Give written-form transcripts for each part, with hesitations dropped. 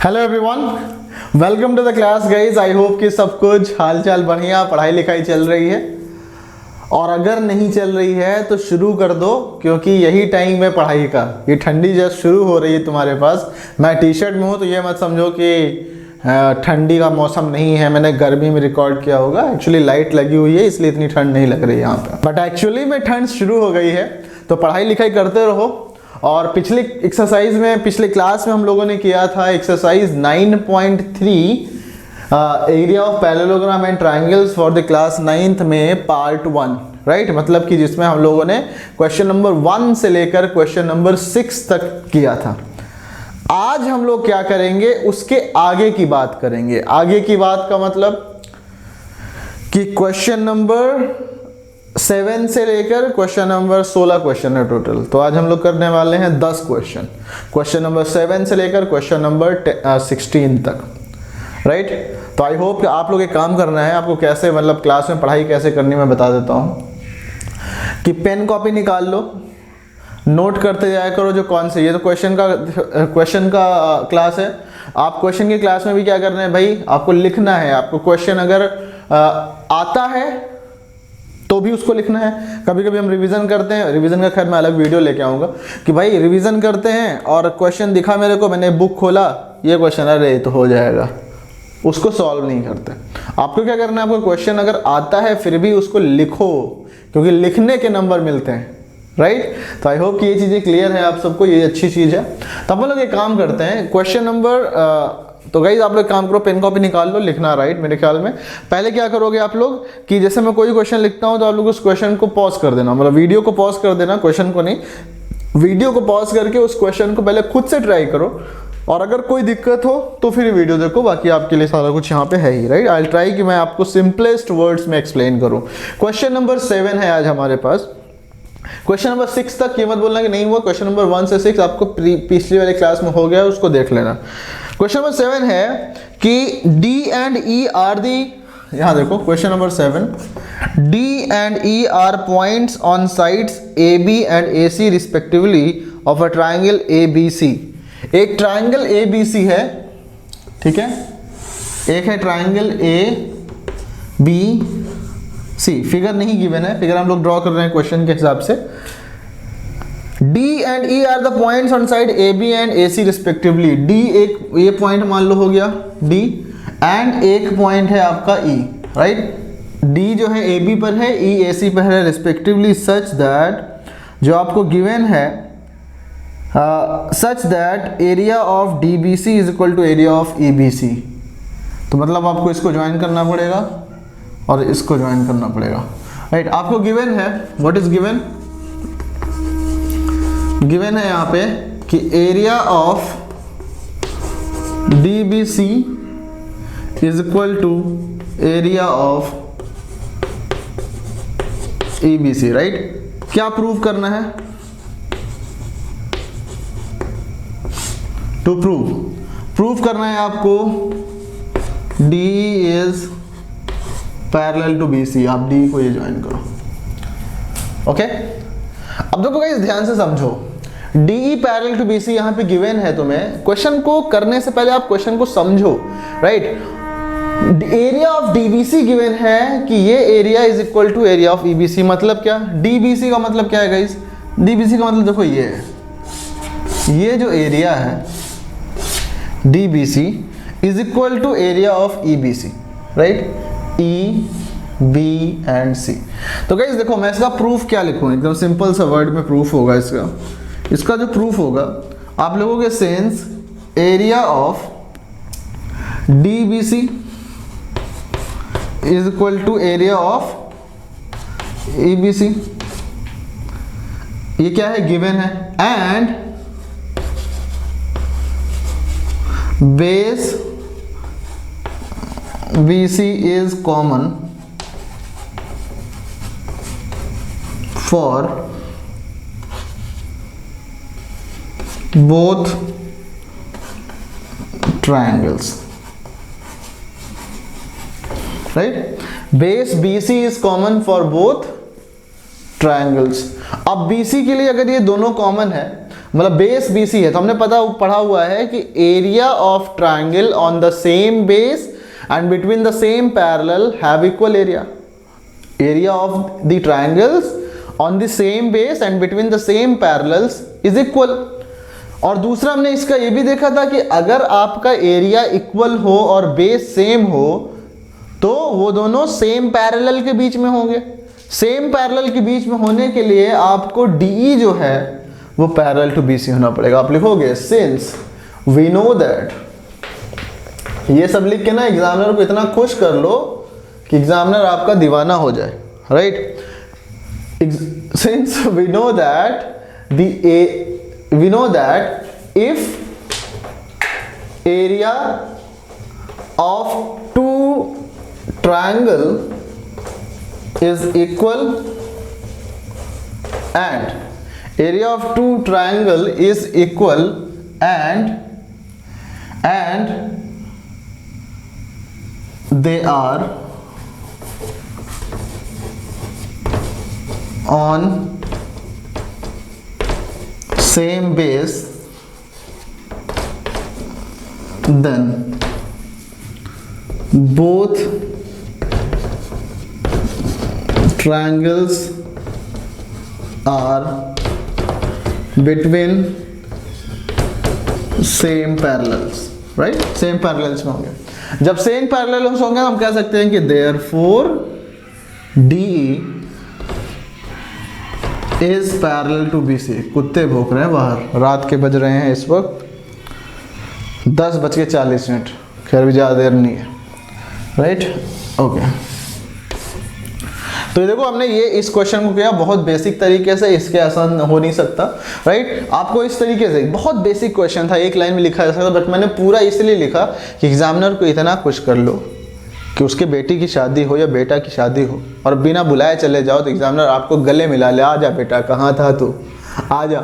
Hello everyone, welcome to the class guys. I hope कि सब कुछ हाल चाल बढ़िया, पढ़ाई लिखाई चल रही है। और अगर नहीं चल रही है तो शुरू कर दो, क्योंकि यही टाइम है पढ़ाई का। ये ठंडी जस्ट शुरू हो रही है तुम्हारे पास। मैं टी शर्ट में हूँ तो ये मत समझो कि ठंडी का मौसम नहीं है, मैंने गर्मी में रिकॉर्ड किया होगा। एक्चुअली लाइट लगी हुई है इसलिए इतनी ठंड नहीं लग रही है यहाँ पे, बट एक्चुअली में ठंड शुरू हो गई है। तो पढ़ाई लिखाई करते रहो। और पिछले एक्सरसाइज में, पिछले क्लास में हम लोगों ने किया था exercise 9.3 area of parallelogram and triangles for the class 9th में पार्ट 1, राइट। मतलब कि जिसमें हम लोगों ने क्वेश्चन नंबर 1 से लेकर क्वेश्चन नंबर 6 तक किया था। आज हम लोग क्या करेंगे, उसके आगे की बात करेंगे। आगे की बात का मतलब कि क्वेश्चन नंबर 7 से लेकर क्वेश्चन नंबर 16 क्वेश्चन है टोटल। तो आज हम लोग करने वाले हैं 10 क्वेश्चन, क्वेश्चन नंबर 7 से लेकर क्वेश्चन नंबर 16 तक, राइट। तो आई होप कि आप लोग एक काम करना है, आपको कैसे मतलब क्लास में पढ़ाई कैसे करनी मैं बता देता हूँ। कि पेन कॉपी निकाल लो, नोट करते जाया करो जो कौन से। ये तो क्वेश्चन का क्लास है। आप क्वेश्चन की क्लास में भी क्या करना है भाई, आपको लिखना है। आपको क्वेश्चन अगर आता है तो भी उसको लिखना है। कभी कभी हम रिवीजन करते हैं, रिवीजन का खैर मैं अलग वीडियो लेके आऊँगा कि भाई रिवीजन करते हैं और क्वेश्चन दिखा मेरे को, मैंने बुक खोला, ये क्वेश्चन अरे तो हो जाएगा, उसको सॉल्व नहीं करते। आपको क्या करना है, आपको क्वेश्चन अगर आता है फिर भी उसको लिखो, क्योंकि लिखने के नंबर मिलते हैं, राइट। तो आई होप कि ये चीज़ें क्लियर है आप सबको, ये अच्छी चीज़ है। तो हम लोग एक काम करते हैं, क्वेश्चन नंबर तो गाइज आप लोग काम करो, पेन कॉपी निकाल लो, लिखना, राइट। मेरे ख्याल में पहले क्या करोगे आप लोग कि जैसे मैं कोई क्वेश्चन लिखता हूँ तो आप लोग उस क्वेश्चन को पॉज कर देना, मतलब वीडियो को पॉज कर देना, क्वेश्चन को नहीं, वीडियो को पॉज करके उस क्वेश्चन को पहले खुद से ट्राई करो। और अगर कोई दिक्कत हो तो फिर वीडियो देखो, बाकी आपके लिए सारा कुछ यहाँ पे है ही, राइट। आई ट्राई कि मैं आपको सिंपलेस्ट वर्ड्स में एक्सप्लेन करूँ। क्वेश्चन नंबर 7 है आज हमारे पास। क्वेश्चन नंबर 6 तक ये मत बोलना कि नहीं हुआ, क्वेश्चन नंबर 1 से 6 आपको पिछली वाले क्लास में हो गया, उसको देख लेना। क्वेश्चन नंबर 7 है कि D and E are the, यहां देखो question number 7, D and E are points on sides AB and AC respectively of a triangle ABC। एक ट्राइंगल ABC है, ठीक है, एक है ट्राइंगल ABC। फिगर नहीं गिवन है, फिगर हम लोग ड्रॉ कर रहे हैं क्वेश्चन के हिसाब से। D and E are the points on side AB and AC respectively। D एक ये पॉइंट मान लो हो गया D, एंड एक पॉइंट है आपका E, राइट। D जो है AB पर है, E AC पर है रिस्पेक्टिवली, सच दैट जो आपको गिवन है such that area of DBC is equal to area of EBC। तो मतलब आपको इसको ज्वाइन करना पड़ेगा और इसको ज्वाइन करना पड़ेगा, राइट। आपको गिवन है, व्हाट इज गिवन, गिवन है यहाँ पे कि area of DBC is equal to area of EBC, right. क्या प्रूव करना है, टू प्रूव करना है आपको D is parallel to BC। आप D को ये ज्वाइन करो, ओके। अब देखो गाइस ध्यान से समझो, DE पैरेलल टू BC यहाँ पे गिवन है तुम्हें। क्वेश्चन को करने से पहले आप क्वेश्चन को समझो, right. Area of DBC given है कि ये area is equal to area of EBC। मतलब क्या, DBC का मतलब क्या है गाइस, DBC का मतलब देखो ये है, ये जो एरिया है DBC is equal to area of EBC, right. E B and C। तो गाइस देखो मैं इसका प्रूफ क्या लिखूं, एकदम सिंपल सा वर्ड में प्रूफ होगा इसका जो प्रूफ होगा, आप लोगों के sense area of DBC is equal to area of EBC। ये क्या है, गिवन है। And base BC is common for both triangles, right। base BC is common for both triangles. अब BC के लिए अगर ये दोनों कॉमन है, मतलब बेस BC है, तो हमने पढ़ा हुआ है कि area of triangle on the same base and between the same parallel have equal area. Area of the triangles on the same base and between the same parallels is equal. और दूसरा हमने इसका ये भी देखा था कि अगर आपका एरिया इक्वल हो और बेस सेम हो तो वो दोनों सेम पैरेलल के बीच में होंगे। सेम पैरेलल के बीच में होने के लिए आपको DE जो है वो पैरेलल टू BC होना पड़ेगा। आप लिखोगे सिंस वी नो दैट, ये सब लिख के ना एग्जामिनर को इतना खुश कर लो कि एग्जामिनर आपका दीवाना हो जाए, right. Since we know that if area of two triangle is equal and area of two triangle is equal and they are on same base, then both triangles are between same parallels, right? Same parallels में होंगे। जब same parallels होंगे हम कह सकते हैं कि therefore DE is parallel to BC। कुत्ते भौंक रहे हैं बाहर, रात के बज रहे हैं इस वक्त 10:40। खैर भी ज़्यादा देर नहीं है, राइट, ओके। तो ये देखो हमने ये इस क्वेश्चन को किया बहुत बेसिक तरीके से, इसके आसान हो नहीं सकता, राइट। आपको इस तरीके से बहुत बेसिक क्वेश्चन था, एक लाइन में लिखा जा सकता, बट मैंने पूरा इसलिए लिखा कि एग्जामिनर को इतना खुश कर लो कि उसके बेटी की शादी हो या बेटा की शादी हो और बिना बुलाए चले जाओ तो एग्जामिनर आपको गले मिला ले, आ जा बेटा कहाँ था तू, आ जा,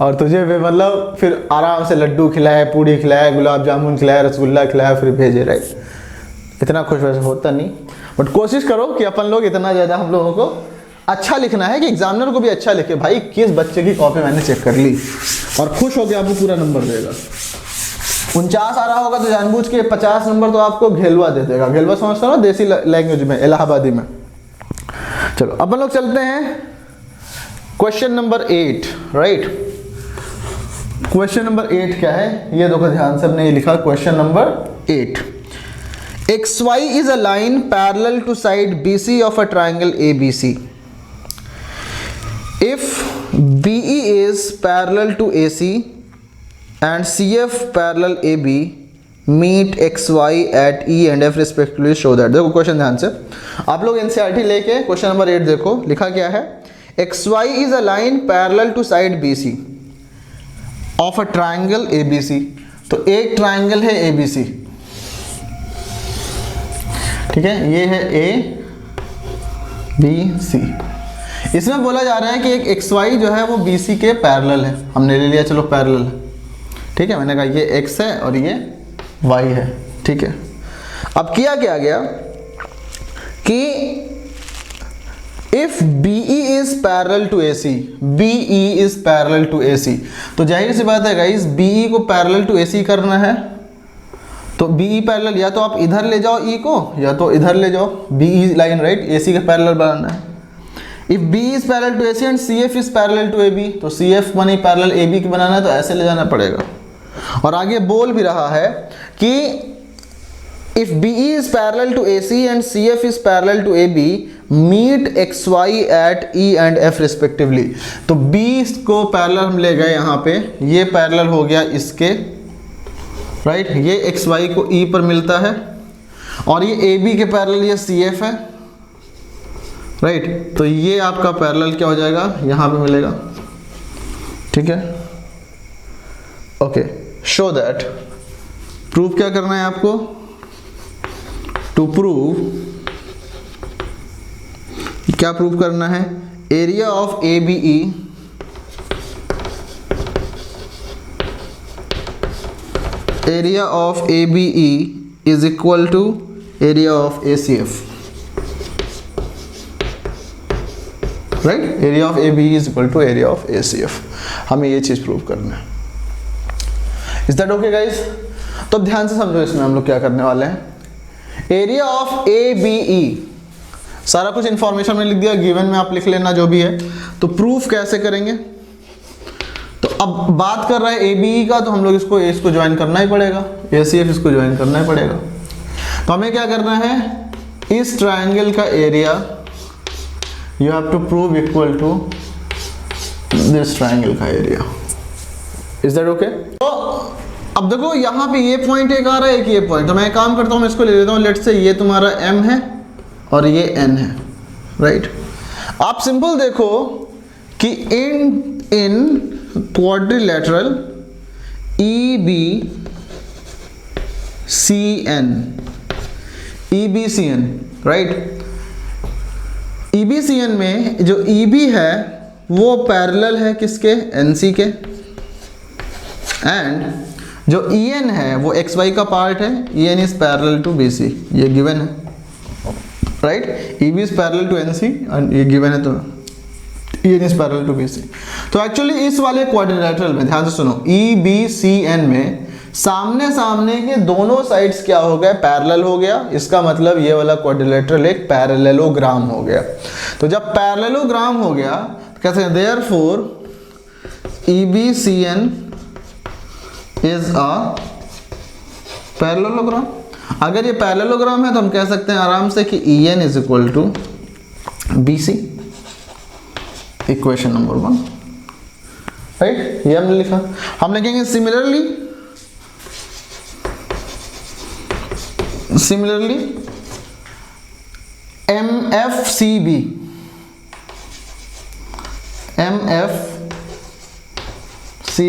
और तुझे मतलब फिर आराम से लड्डू खिलाए, पूड़ी खिलाए, गुलाब जामुन खिलाए, रसगुल्ला खिलाए, फिर भेजे, राइट। इतना खुश वैसे होता नहीं, बट कोशिश करो कि अपन लोग इतना ज़्यादा हम लोगों को अच्छा लिखना है कि एग्जामिनर को भी अच्छा लिखे। भाई किस बच्चे की कॉपी मैंने चेक कर ली और खुश हो गया, आपको पूरा नंबर देगा। 49 आ रहा होगा तो जानबूझ के 50 नंबर तो आपको घेलवा दे देगा। घेलवा समझते हो ना, देसी लैंग्वेज में, इलाहाबादी में। चलो अपन लोग चलते हैं question number 8, right. Question number 8 क्या है ये देखो ध्यान से, हमने ये लिखा question number 8। XY is a line parallel to side BC of a triangle ABC. If BE is parallel to AC and CF parallel AB, meet XY at E and F respectively, show that। देखो question ध्यान से, आप लोग NCERT लेके question number 8 देखो, लिखा क्या है। XY is a line parallel to side BC of a triangle ABC। तो एक ट्राइंगल है ABC, ठीक है, ये है ABC। इसमें बोला जा रहा है कि एक XY जो है वो BC के पैरेलल है। हमने ले लिया, चलो पैरेलल है, ठीक है। मैंने कहा ये X है और ये Y है, ठीक है। अब किया क्या गया कि if BE is parallel to AC, BE is parallel to AC, तो जाहिर सी बात है गाइस BE को parallel to AC करना है, तो BE पैरेलल या तो आप इधर ले जाओ E को या तो इधर ले जाओ, BE लाइन, राइट, AC के पैरेलल बनाना है। If BE is parallel to AC and CF is parallel to AB, तो CF बनी पैरेलल AB की बनाना है, तो ऐसे ले जाना पड़ेगा। और आगे बोल भी रहा है कि if BE is parallel to AC and CF is parallel to AB, meet XY at E and F respectively. तो B को पैरेलल हम ले गए यहाँ पे, ये पैरेलल हो गया इसके, राइट, ये XY को E पर मिलता है और ये AB के पैरेलल ये CF है, राइट। तो ये आपका पैरेलल क्या हो जाएगा, यहाँ पे मिलेगा, ठीक है, ओके। शो दैट, प्रूव क्या करना है आपको, टू प्रूव, क्या प्रूव करना है, area of ABE area of ABE is equal to area of ACF, right? Area of ABE is equal to area of ACF। हमें ये चीज़ प्रूव करना है। Is that okay guys? तो ध्यान से समझो, इसमें हम लोग क्या करने वाले हैं। Area of A B E, सारा कुछ इंफॉर्मेशन में लिख दिया, गिवन में आप लिख लेना जो भी है। तो प्रूफ कैसे करेंगे? तो अब बात कर रहा है ए बी ई का, तो हम लोग इसको ज्वाइन करना ही पड़ेगा, ए सी एफ इसको ज्वाइन करना ही पड़ेगा। तो हमें क्या करना है, इस ट्राइंगल का area you have to prove equal to this triangle का एरिया। Is that okay? तो अब देखो यहाँ पे ये पॉइंट एक आ रहा है, एक ये पॉइंट, तो मैं एक काम करता हूँ, मैं इसको ले लेता हूँ, लेट्स से ये तुम्हारा m है और ये n है, राइट? आप सिंपल देखो कि इन क्वाड्रिलेटरल EBCN, राइट? EBCN में जो EB है वो पैरेलल है किसके? NC के। एंड जो EN है वो XY का पार्ट है, EN is parallel to BC, ये गिवन है, right? EB is parallel to NC and ये गिवन है, तो EN is parallel to BC। तो एक्चुअली इस वाले क्वाड्रिलेटरल में ध्यान से सुनो, EBCN में सामने सामने के दोनों साइड्स क्या हो गए? पैरेलल हो गया। इसका मतलब ये वाला क्वाड्रिलेटरल एक पैरेललोग्राम हो गया। तो जब पैरेललोग्राम हो गया तो कहते हैं therefore EBCN is a parallelogram. अगर ये पैरेललोग्राम है तो हम कह सकते हैं आराम से कि EN is equal to BC, equation number 1, right? ये हमने लिखा। हम लिखेंगे similarly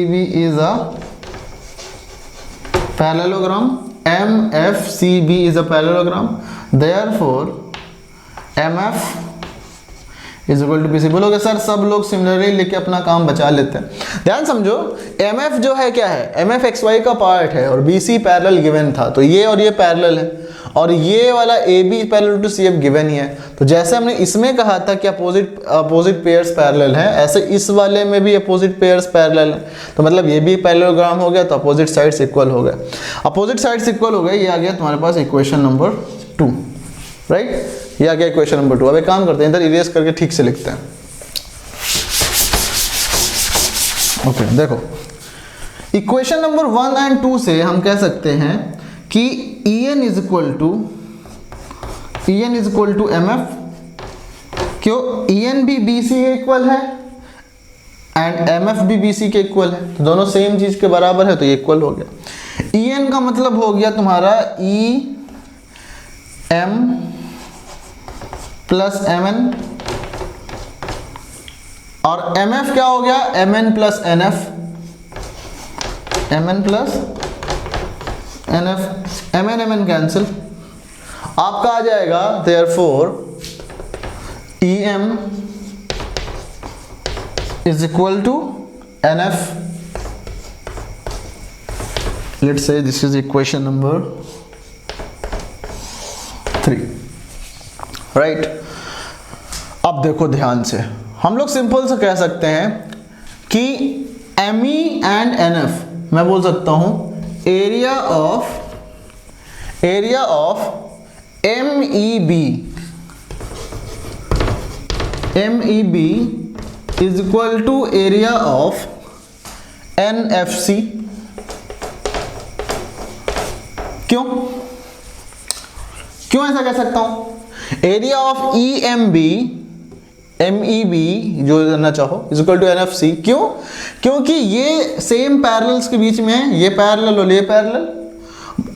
MFCB is a parallelogram. MFCB is a parallelogram. Therefore MF is equal to BC। बोलोगे सर सब लोग सिमिलरली लेके अपना काम बचा लेते हैं। ध्यान समझो, MF जो है क्या है? MF XY का पार्ट है और BC पैरेलल गिवन था, तो ये और ये पैरेलल है, और ये वाला AB parallel to CF given ही है। तो जैसे हमने इसमें कहा था कि अपोजिट पेयर्स पैरेलल हैं, ऐसे इस वाले में भी अपोजिट पेयर्स पैरेलल हैं। तो मतलब ये भी पैरेललोग्राम हो गया, तो अपोजिट साइड्स इक्वल हो गए। अपोजिट साइड्स इक्वल हो गए, ये आ गया तुम्हारे पास इक्वेशन नंबर 2, राइट? ये आ गया इक्वेशन नंबर 2। अब एक काम करते हैं, इधर इरेज करके ठीक से लिखते हैं। ओके, देखो इक्वेशन नंबर 1 एंड 2 से हम कह सकते हैं कि EN is equal to MF। क्यों? EN भी BC के इक्वल है एंड MF भी BC के इक्वल है, तो दोनों सेम चीज के बराबर है, तो ये इक्वल हो गया। EN का मतलब हो गया तुम्हारा EM प्लस MN, और MF क्या हो गया? MN plus NF, MN plus NF, MN cancel, आपका आ जाएगा therefore EM is equal to NF। Let's say this is equation number 3, right? अब देखो ध्यान से, हम लोग सिंपल से कह सकते हैं कि ME एंड NF, मैं बोल सकता हूं area of MEB is equal to area of NFC। क्यों ऐसा कह सकता हूं? एरिया ऑफ MEB जो करना चाहो इज इक्वल टू NFC। क्यों? क्योंकि ये सेम पैरेलल्स के बीच में है, ये पैरेलल और ये पैरेलल,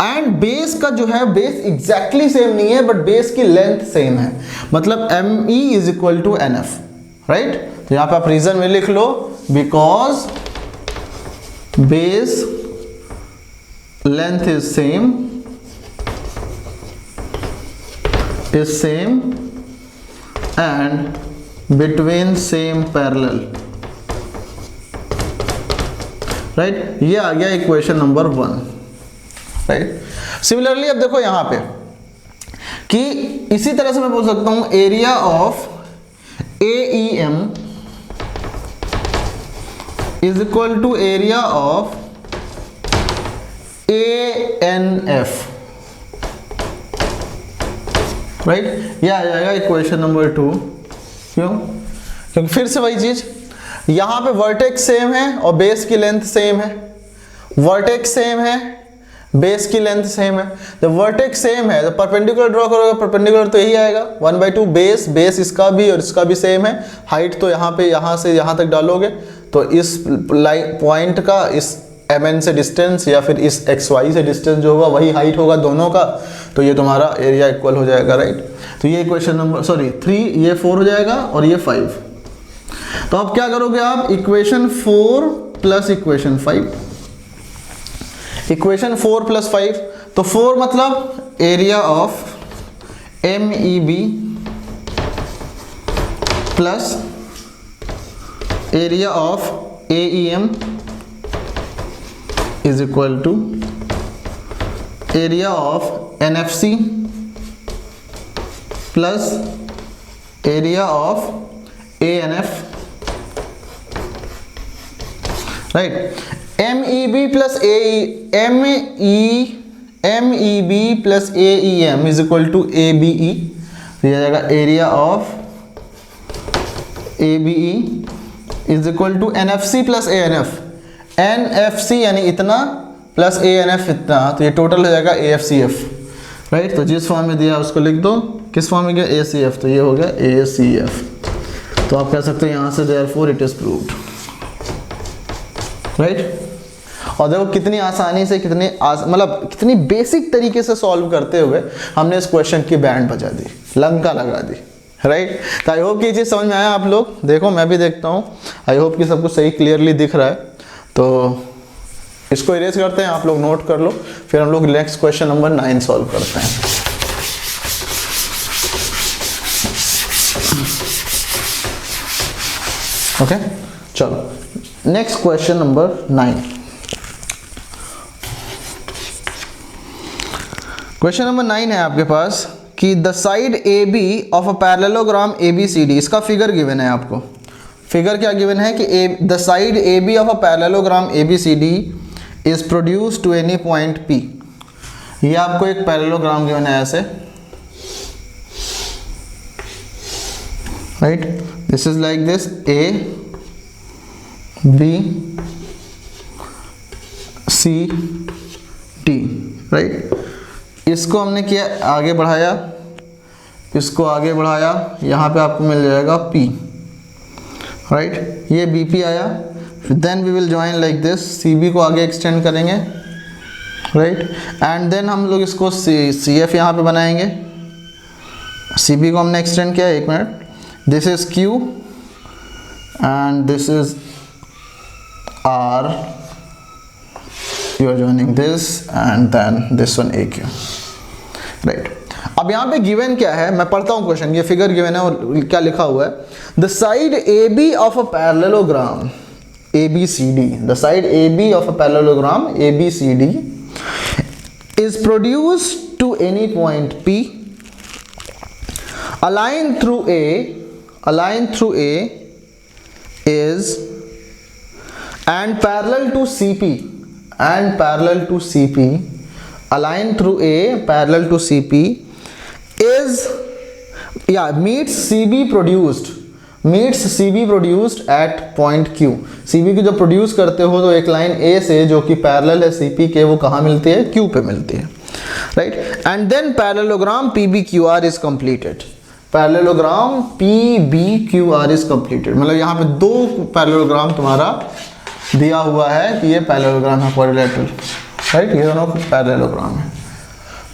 एंड बेस का जो है बेस एग्जैक्टली सेम नहीं है, बट बेस की लेंथ सेम है, मतलब ME is equal to NF, right? तो यहां पे आप रीजन में लिख लो, because base length is same and between same parallel, right? ये आ गया इक्वेशन नंबर 1, राइट? सिमिलरली अब देखो यहां पे कि इसी तरह से मैं बोल सकता हूं area of AEM is equal to area of ANF, right. यह आ जाएगा इक्वेशन नंबर 2। क्यों? क्योंकि फिर से वही चीज, यहां पे वर्टेक्स सेम है और बेस की लेंथ सेम है। वर्टेक्स सेम है, बेस की लेंथ सेम है। जब वर्टेक्स सेम है तो परपेंडिकुलर ड्रॉ करोगे, परपेंडिकुलर तो यही आएगा 1/2 बेस, बेस इसका भी और इसका भी सेम है। हाइट तो यहाँ पे यहाँ से यहाँ तक डालोगे तो इस पॉइंट का इस MN से डिस्टेंस या फिर इस XY से डिस्टेंस जो होगा वही हाइट होगा दोनों का, तो ये तुम्हारा एरिया इक्वल हो जाएगा, राइट। तो ये इक्वेशन नंबर 3, ये 4 हो जाएगा और ये 5। तो अब क्या करोगे आप, equation 4 plus equation 5, equation 4 plus 5। तो 4 मतलब area of MEB plus area of AEM is equal to area of NFC plus area of ANF, right। MEB plus MEB plus AEM is equal to ABE, तो यह जाएगा area of ABE is equal to NFC plus ANF। NFC यानी इतना plus ANF इतना, तो ये total हो जाएगा AFCF, राइट। तो जिस फॉर्म में दिया उसको लिख दो, किस फॉर्म में गया ACF, तो ये हो गया ACF। तो आप कह सकते हो यहाँ से therefore it is proved, right. और देखो कितनी आसानी से, मतलब कितनी बेसिक तरीके से सॉल्व करते हुए हमने इस क्वेश्चन की बैंड बजा दी, लंका लगा दी, राइट। तो आई होप कि ये चीज़ समझ में आया आप लोग। देखो मैं भी देखता हूँ, आई होप कि सब कुछ सही क्लियरली दिख रहा है। तो इसको इरेज करते हैं, आप लोग नोट कर लो, फिर हम लोग नेक्स्ट क्वेश्चन नंबर 9 सॉल्व करते हैं। ओके चलो next question number 9। Question number 9 है आपके पास कि the side AB of a parallelogram ABCD, इसका फिगर गिवन है आपको। फिगर क्या गिवन है कि the side AB of a parallelogram ABCD is produce to any point P। ये आपको एक पैरेललोग्राम गिवन है ऐसे, right. This is like this A B C D, right. इसको हमने किया आगे बढ़ाया, इसको आगे बढ़ाया, यहाँ पे आपको मिल जाएगा P, राइट। ये BP आया, then we will join like this, CB को आगे एक्सटेंड करेंगे, राइट। एंड देन हम लोग इसको CF यहाँ पे बनाएंगे। CB को हमने एक्सटेंड किया, एक minute, this is Q and this is R, you are joining this and then this one AQ, right. अब यहाँ पे गिवन क्या है, मैं पढ़ता हूँ क्वेश्चन, ये फिगर गिवन है और क्या लिखा हुआ है, the side AB of a parallelogram ABCD, the side AB of a parallelogram ABCD is produced to any point P. A line through A is and parallel to CP, a line through A parallel to CP is meets CB produced at point Q। CB की जब produce करते हो तो एक line A से जो कि parallel है CP के, वो कहाँ मिलती है, Q पे मिलती है, right. And then parallelogram PBQR is completed, parallelogram PBQR is completed, मतलब यहाँ पे दो पैरेललोग्राम तुम्हारा दिया हुआ है कि ये पैरेललोग्राम है, क्वाड्रिलेटरल, राइट। ये दोनों पैरेललोग्राम है।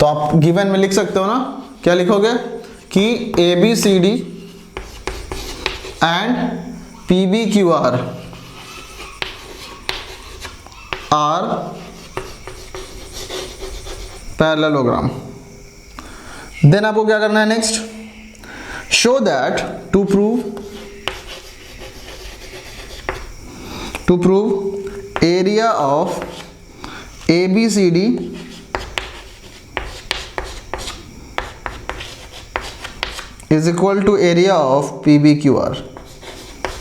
तो आप गिवन में लिख सकते हो ना, क्या लिखोगे कि ABCD and PBQR are parallelogram। Then आपको क्या करना है next, show that to prove area of ABCD is equal to area of PBQR।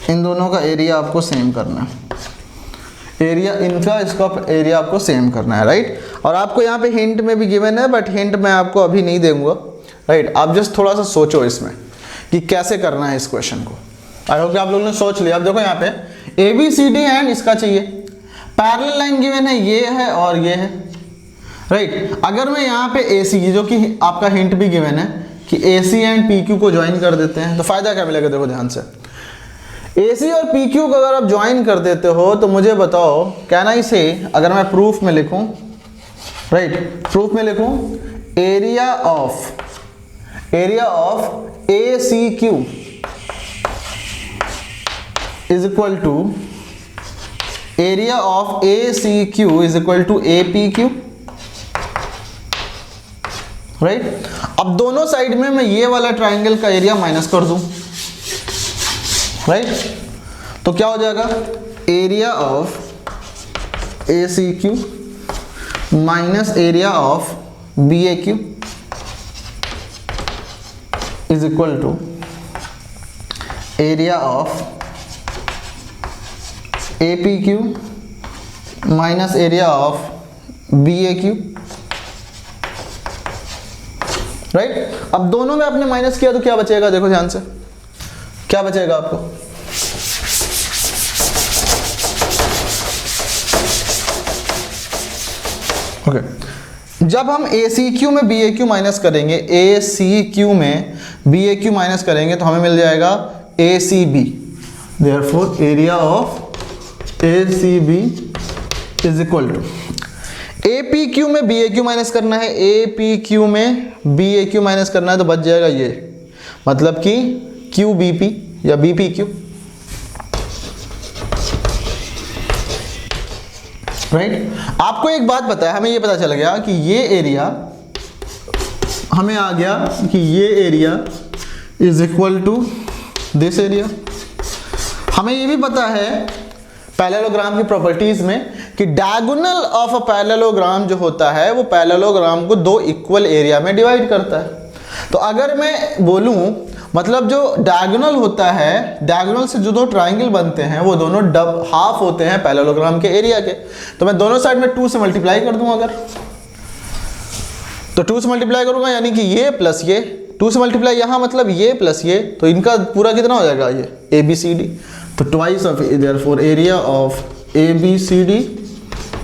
इन दोनों का एरिया आपको सेम करना है, एरिया इनका इसका एरिया आपको सेम करना है, राइट। और आपको यहाँ पे हिंट में भी गिवन है, बट हिंट मैं आपको अभी नहीं दूंगा, राइट। आप जस्ट थोड़ा सा सोचो इसमें कि कैसे करना है इस क्वेश्चन को। आई होप कि आप लोगों ने सोच लिया। अब देखो यहाँ पे A B C D and इसका चाहिए, पैरेलल लाइन गिवन है, ये है और ये है, राइट। अगर मैं यहाँ पे ए सी, जो कि आपका हिंट भी गिवन है कि ए सी एंड पी क्यू को ज्वाइन कर देते हैं, तो फायदा क्या मिलेगा, देखो ध्यान से। ए सी और पी क्यू को अगर आप ज्वाइन कर देते हो तो मुझे बताओ, कैन आई से, अगर मैं प्रूफ में लिखूं, राइट, प्रूफ में लिखूं area of A C Q is equal to area of A C Q is equal to A P Q, right. अब दोनों साइड में मैं ये वाला ट्राइंगल का एरिया माइनस कर दूं, राइट। तो क्या हो जाएगा, area of A C Q minus area of B A Q is equal to area of A P Q minus area of B A Q, right. अब दोनों में आपने माइनस किया तो क्या बचेगा, देखो ध्यान से, क्या बचेगा आपको, ओके। जब हम ए सी क्यू में बी ए क्यू माइनस करेंगे, ए सी क्यू में बी ए क्यू माइनस करेंगे तो हमें मिल जाएगा A C B. Therefore area of A C B is equal to, A P Q में बी ए क्यू माइनस करना है, ए पी क्यू में बी ए क्यू माइनस करना है, तो बच जाएगा ये, मतलब कि क्यू बी पी या बी पी क्यू, राइट। आपको एक बात पता है, हमें ये पता चल गया कि ये एरिया, हमें आ गया कि ये area is equal to this area. हमें ये भी पता है पैरेललोग्राम की प्रॉपर्टीज में कि डायगोनल ऑफ अ पैरेललोग्राम जो होता है वो पैरेललोग्राम को दो इक्वल एरिया में डिवाइड करता है। तो अगर मैं बोलूं, मतलब जो डायगोनल होता है, डायगोनल से जो दो ट्राइंगल बनते हैं वो दोनों हाफ होते हैं पैरेललोग्राम के एरिया के, तो मैं दोनों साइड में 2 से मल्टीप्लाई कर दूं, अगर तो 2 से मल्टीप्लाई करूंगा यानी कि ये प्लस ये, 2 से मल्टीप्लाई यहाँ मतलब ये प्लस ये, तो इनका पूरा कितना हो जाएगा, ये ए बी सी डी, तो twice of, therefore area of A B C D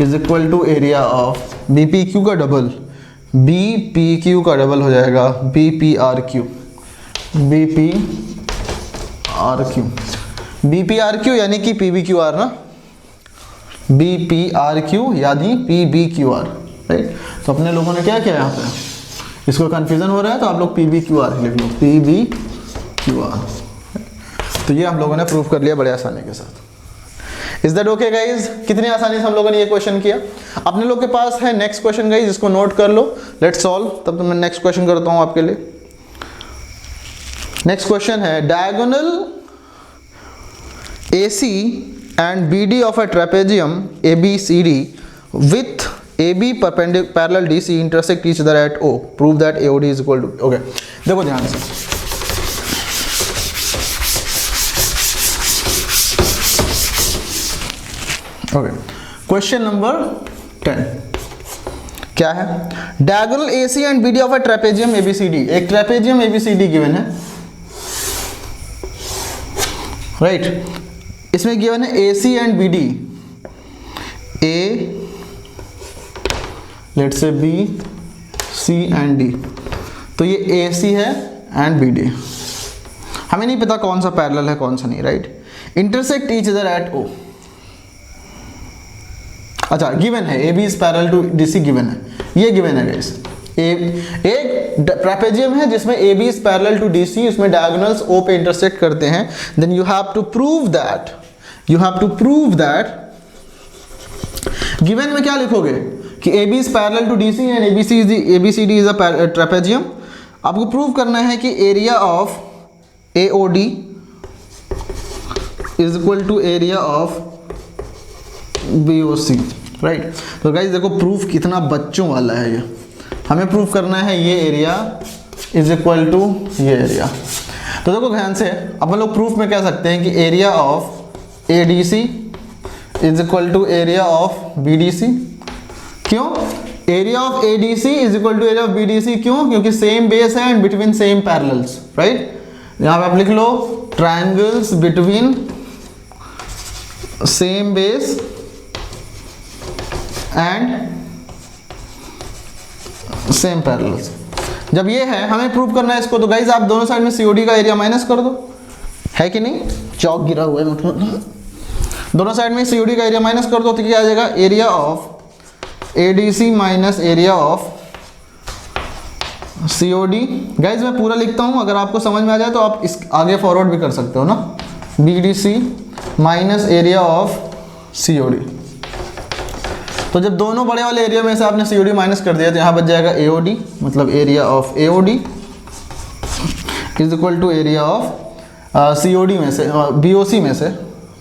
is equal to area of B P Q का डबल, बी पी क्यू का डबल हो जाएगा B P R Q, B P R Q, B P R Q यानी कि P B Q R ना, B P R Q यानी P B Q R, right. तो अपने लोगों ने क्या किया यहाँ पे, इसको कंफ्यूजन हो रहा है तो आप लोग पी बी क्यू आर लिख लो, पी बी क्यू आर। तो ये हम लोगों ने प्रूव कर लिया बड़े आसानी के साथ। Is that okay guys? कितनी आसानी से हम लोगों ने ये क्वेश्चन किया। अपने लोग के पास है नेक्स्ट क्वेश्चन गाइज, इसको नोट कर लो, लेट्स सॉल्व। तब तो मैं नेक्स्ट क्वेश्चन करता हूँ आपके लिए। नेक्स्ट क्वेश्चन है, diagonal AC and BD of a trapezium ABCD with AB parallel DC intersect each other at O. Prove that AOD is equal to, okay, देखो ध्यान से, ओके। क्वेश्चन नंबर 10 क्या है, diagonal AC and BD of a trapezium ABCD, एक trapezium ABCD given है, right. इसमें given है AC and BD, A let's say B, C and D, तो ये AC है एंड BD। हमें नहीं पता कौन सा पैरेलल है कौन सा नहीं, right. Intersect each other at O, अच्छा गिवन है AB is parallel to DC, given है, ये गिवन है गाइस। एक ट्रेपेजियम है जिसमें AB is parallel to DC, उसमें डायगोनल्स O पे इंटरसेक्ट करते हैं, then you have to prove that, given में क्या लिखोगे कि AB is parallel to DC and ABCD is a trapezium. आपको प्रूव करना है कि area of AOD is equal to area of BOC, right. तो गाइस देखो प्रूफ कितना बच्चों वाला है, ये हमें प्रूव करना है ये एरिया इज इक्वल टू ये एरिया। तो देखो ध्यान से, अपन लोग प्रूफ में कह सकते हैं कि area of ADC is equal to area of BDC। क्यों? Area of ADC is equal to area of BDC, क्यों? क्योंकि सेम बेस है and between same parallels, right. यहां पे आप लिख लो triangles between same base and same parallels. जब ये है, हमें प्रूव करना है इसको, तो गाइज आप दोनों साइड में COD का एरिया माइनस कर दो, है कि नहीं? चौक गिरा हुआ है, दोनों साइड में COD का एरिया माइनस कर दो, तो क्या आ जाएगा? Area of ADC minus area of COD। Guys मैं पूरा लिखता हूं, अगर आपको समझ में आ जाए तो आप इस आगे फॉरवर्ड भी कर सकते हो ना। BDC minus area of COD। तो जब दोनों बड़े वाले एरिया में से आपने COD माइनस कर दिया तो यहाँ बच जाएगा AOD, मतलब area of AOD is equal to area of COD में से BOC में से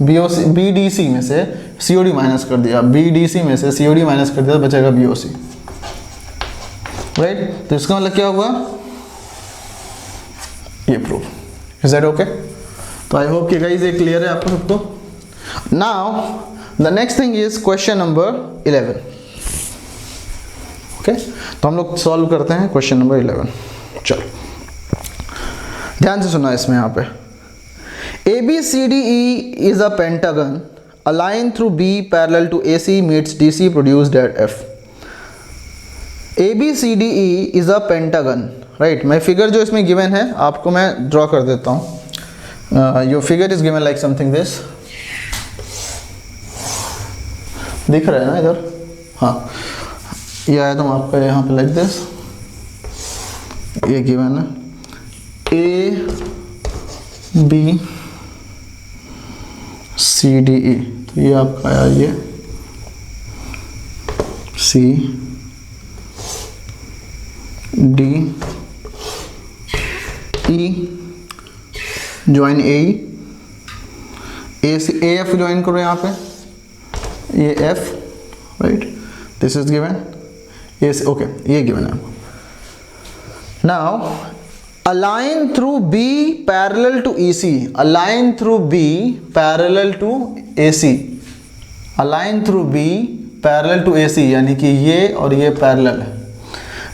BDC में से COD माइनस कर दिया, BDC में से COD माइनस कर दिया तो बचेगा BOC, राइट। तो इसका मतलब क्या हुआ? ये प्रूफ। Is that okay? तो आई होप कि गाइस ये क्लियर है आपको सबको। Now the next thing is question number 11। Okay, तो हम लोग सॉल्व करते हैं क्वेश्चन नंबर 11। चलो ध्यान से सुना इसमें, यहाँ पे ABCDE is a pentagon. A line through B parallel to AC meets DC produced at F. ABCDE is a pentagon, right? मैं फिगर जो इसमें गिवन है आपको मैं ड्रॉ कर देता हूँ। Your figure is given like something this, दिख रहा है ना इधर? हाँ, ये आया तो आपका यहाँ पे लाइक दिस, ये गिवन है ABCDE, तो ये आपका आया ये CDE, ज्वाइन AF ज्वाइन करो यहाँ पे, ये F, right, this is given, okay ये गिवन है। Now a line through B parallel to EC, a line through B parallel to AC, a line through B parallel to AC, यानी कि ये और ये पैरेलल है,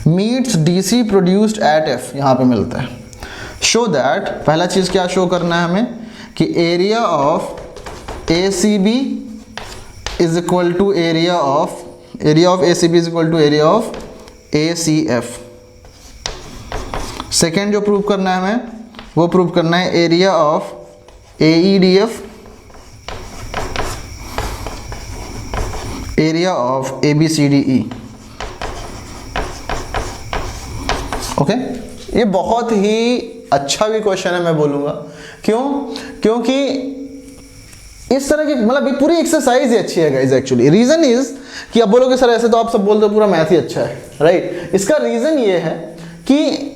meets DC produced at F, यहाँ पे मिलता है। show that, पहला चीज़ क्या शो करना है हमें कि area of ACB is equal to area of ACB is equal to area of ACF। Second जो प्रूव करना है हमें, वो प्रूव करना है area of AEDF, area of ABCDE। Okay, ये बहुत ही अच्छा भी क्वेश्चन है मैं बोलूँगा। क्यों? क्योंकि इस तरह की मतलब ये पूरी एक्सरसाइज ही अच्छी है गाइस। एक्चुअली रीज़न इज कि आप बोलोगे सर ऐसे तो आप सब बोलते हो पूरा मैथ ही अच्छा है, राइट। इसका रीज़न ये है कि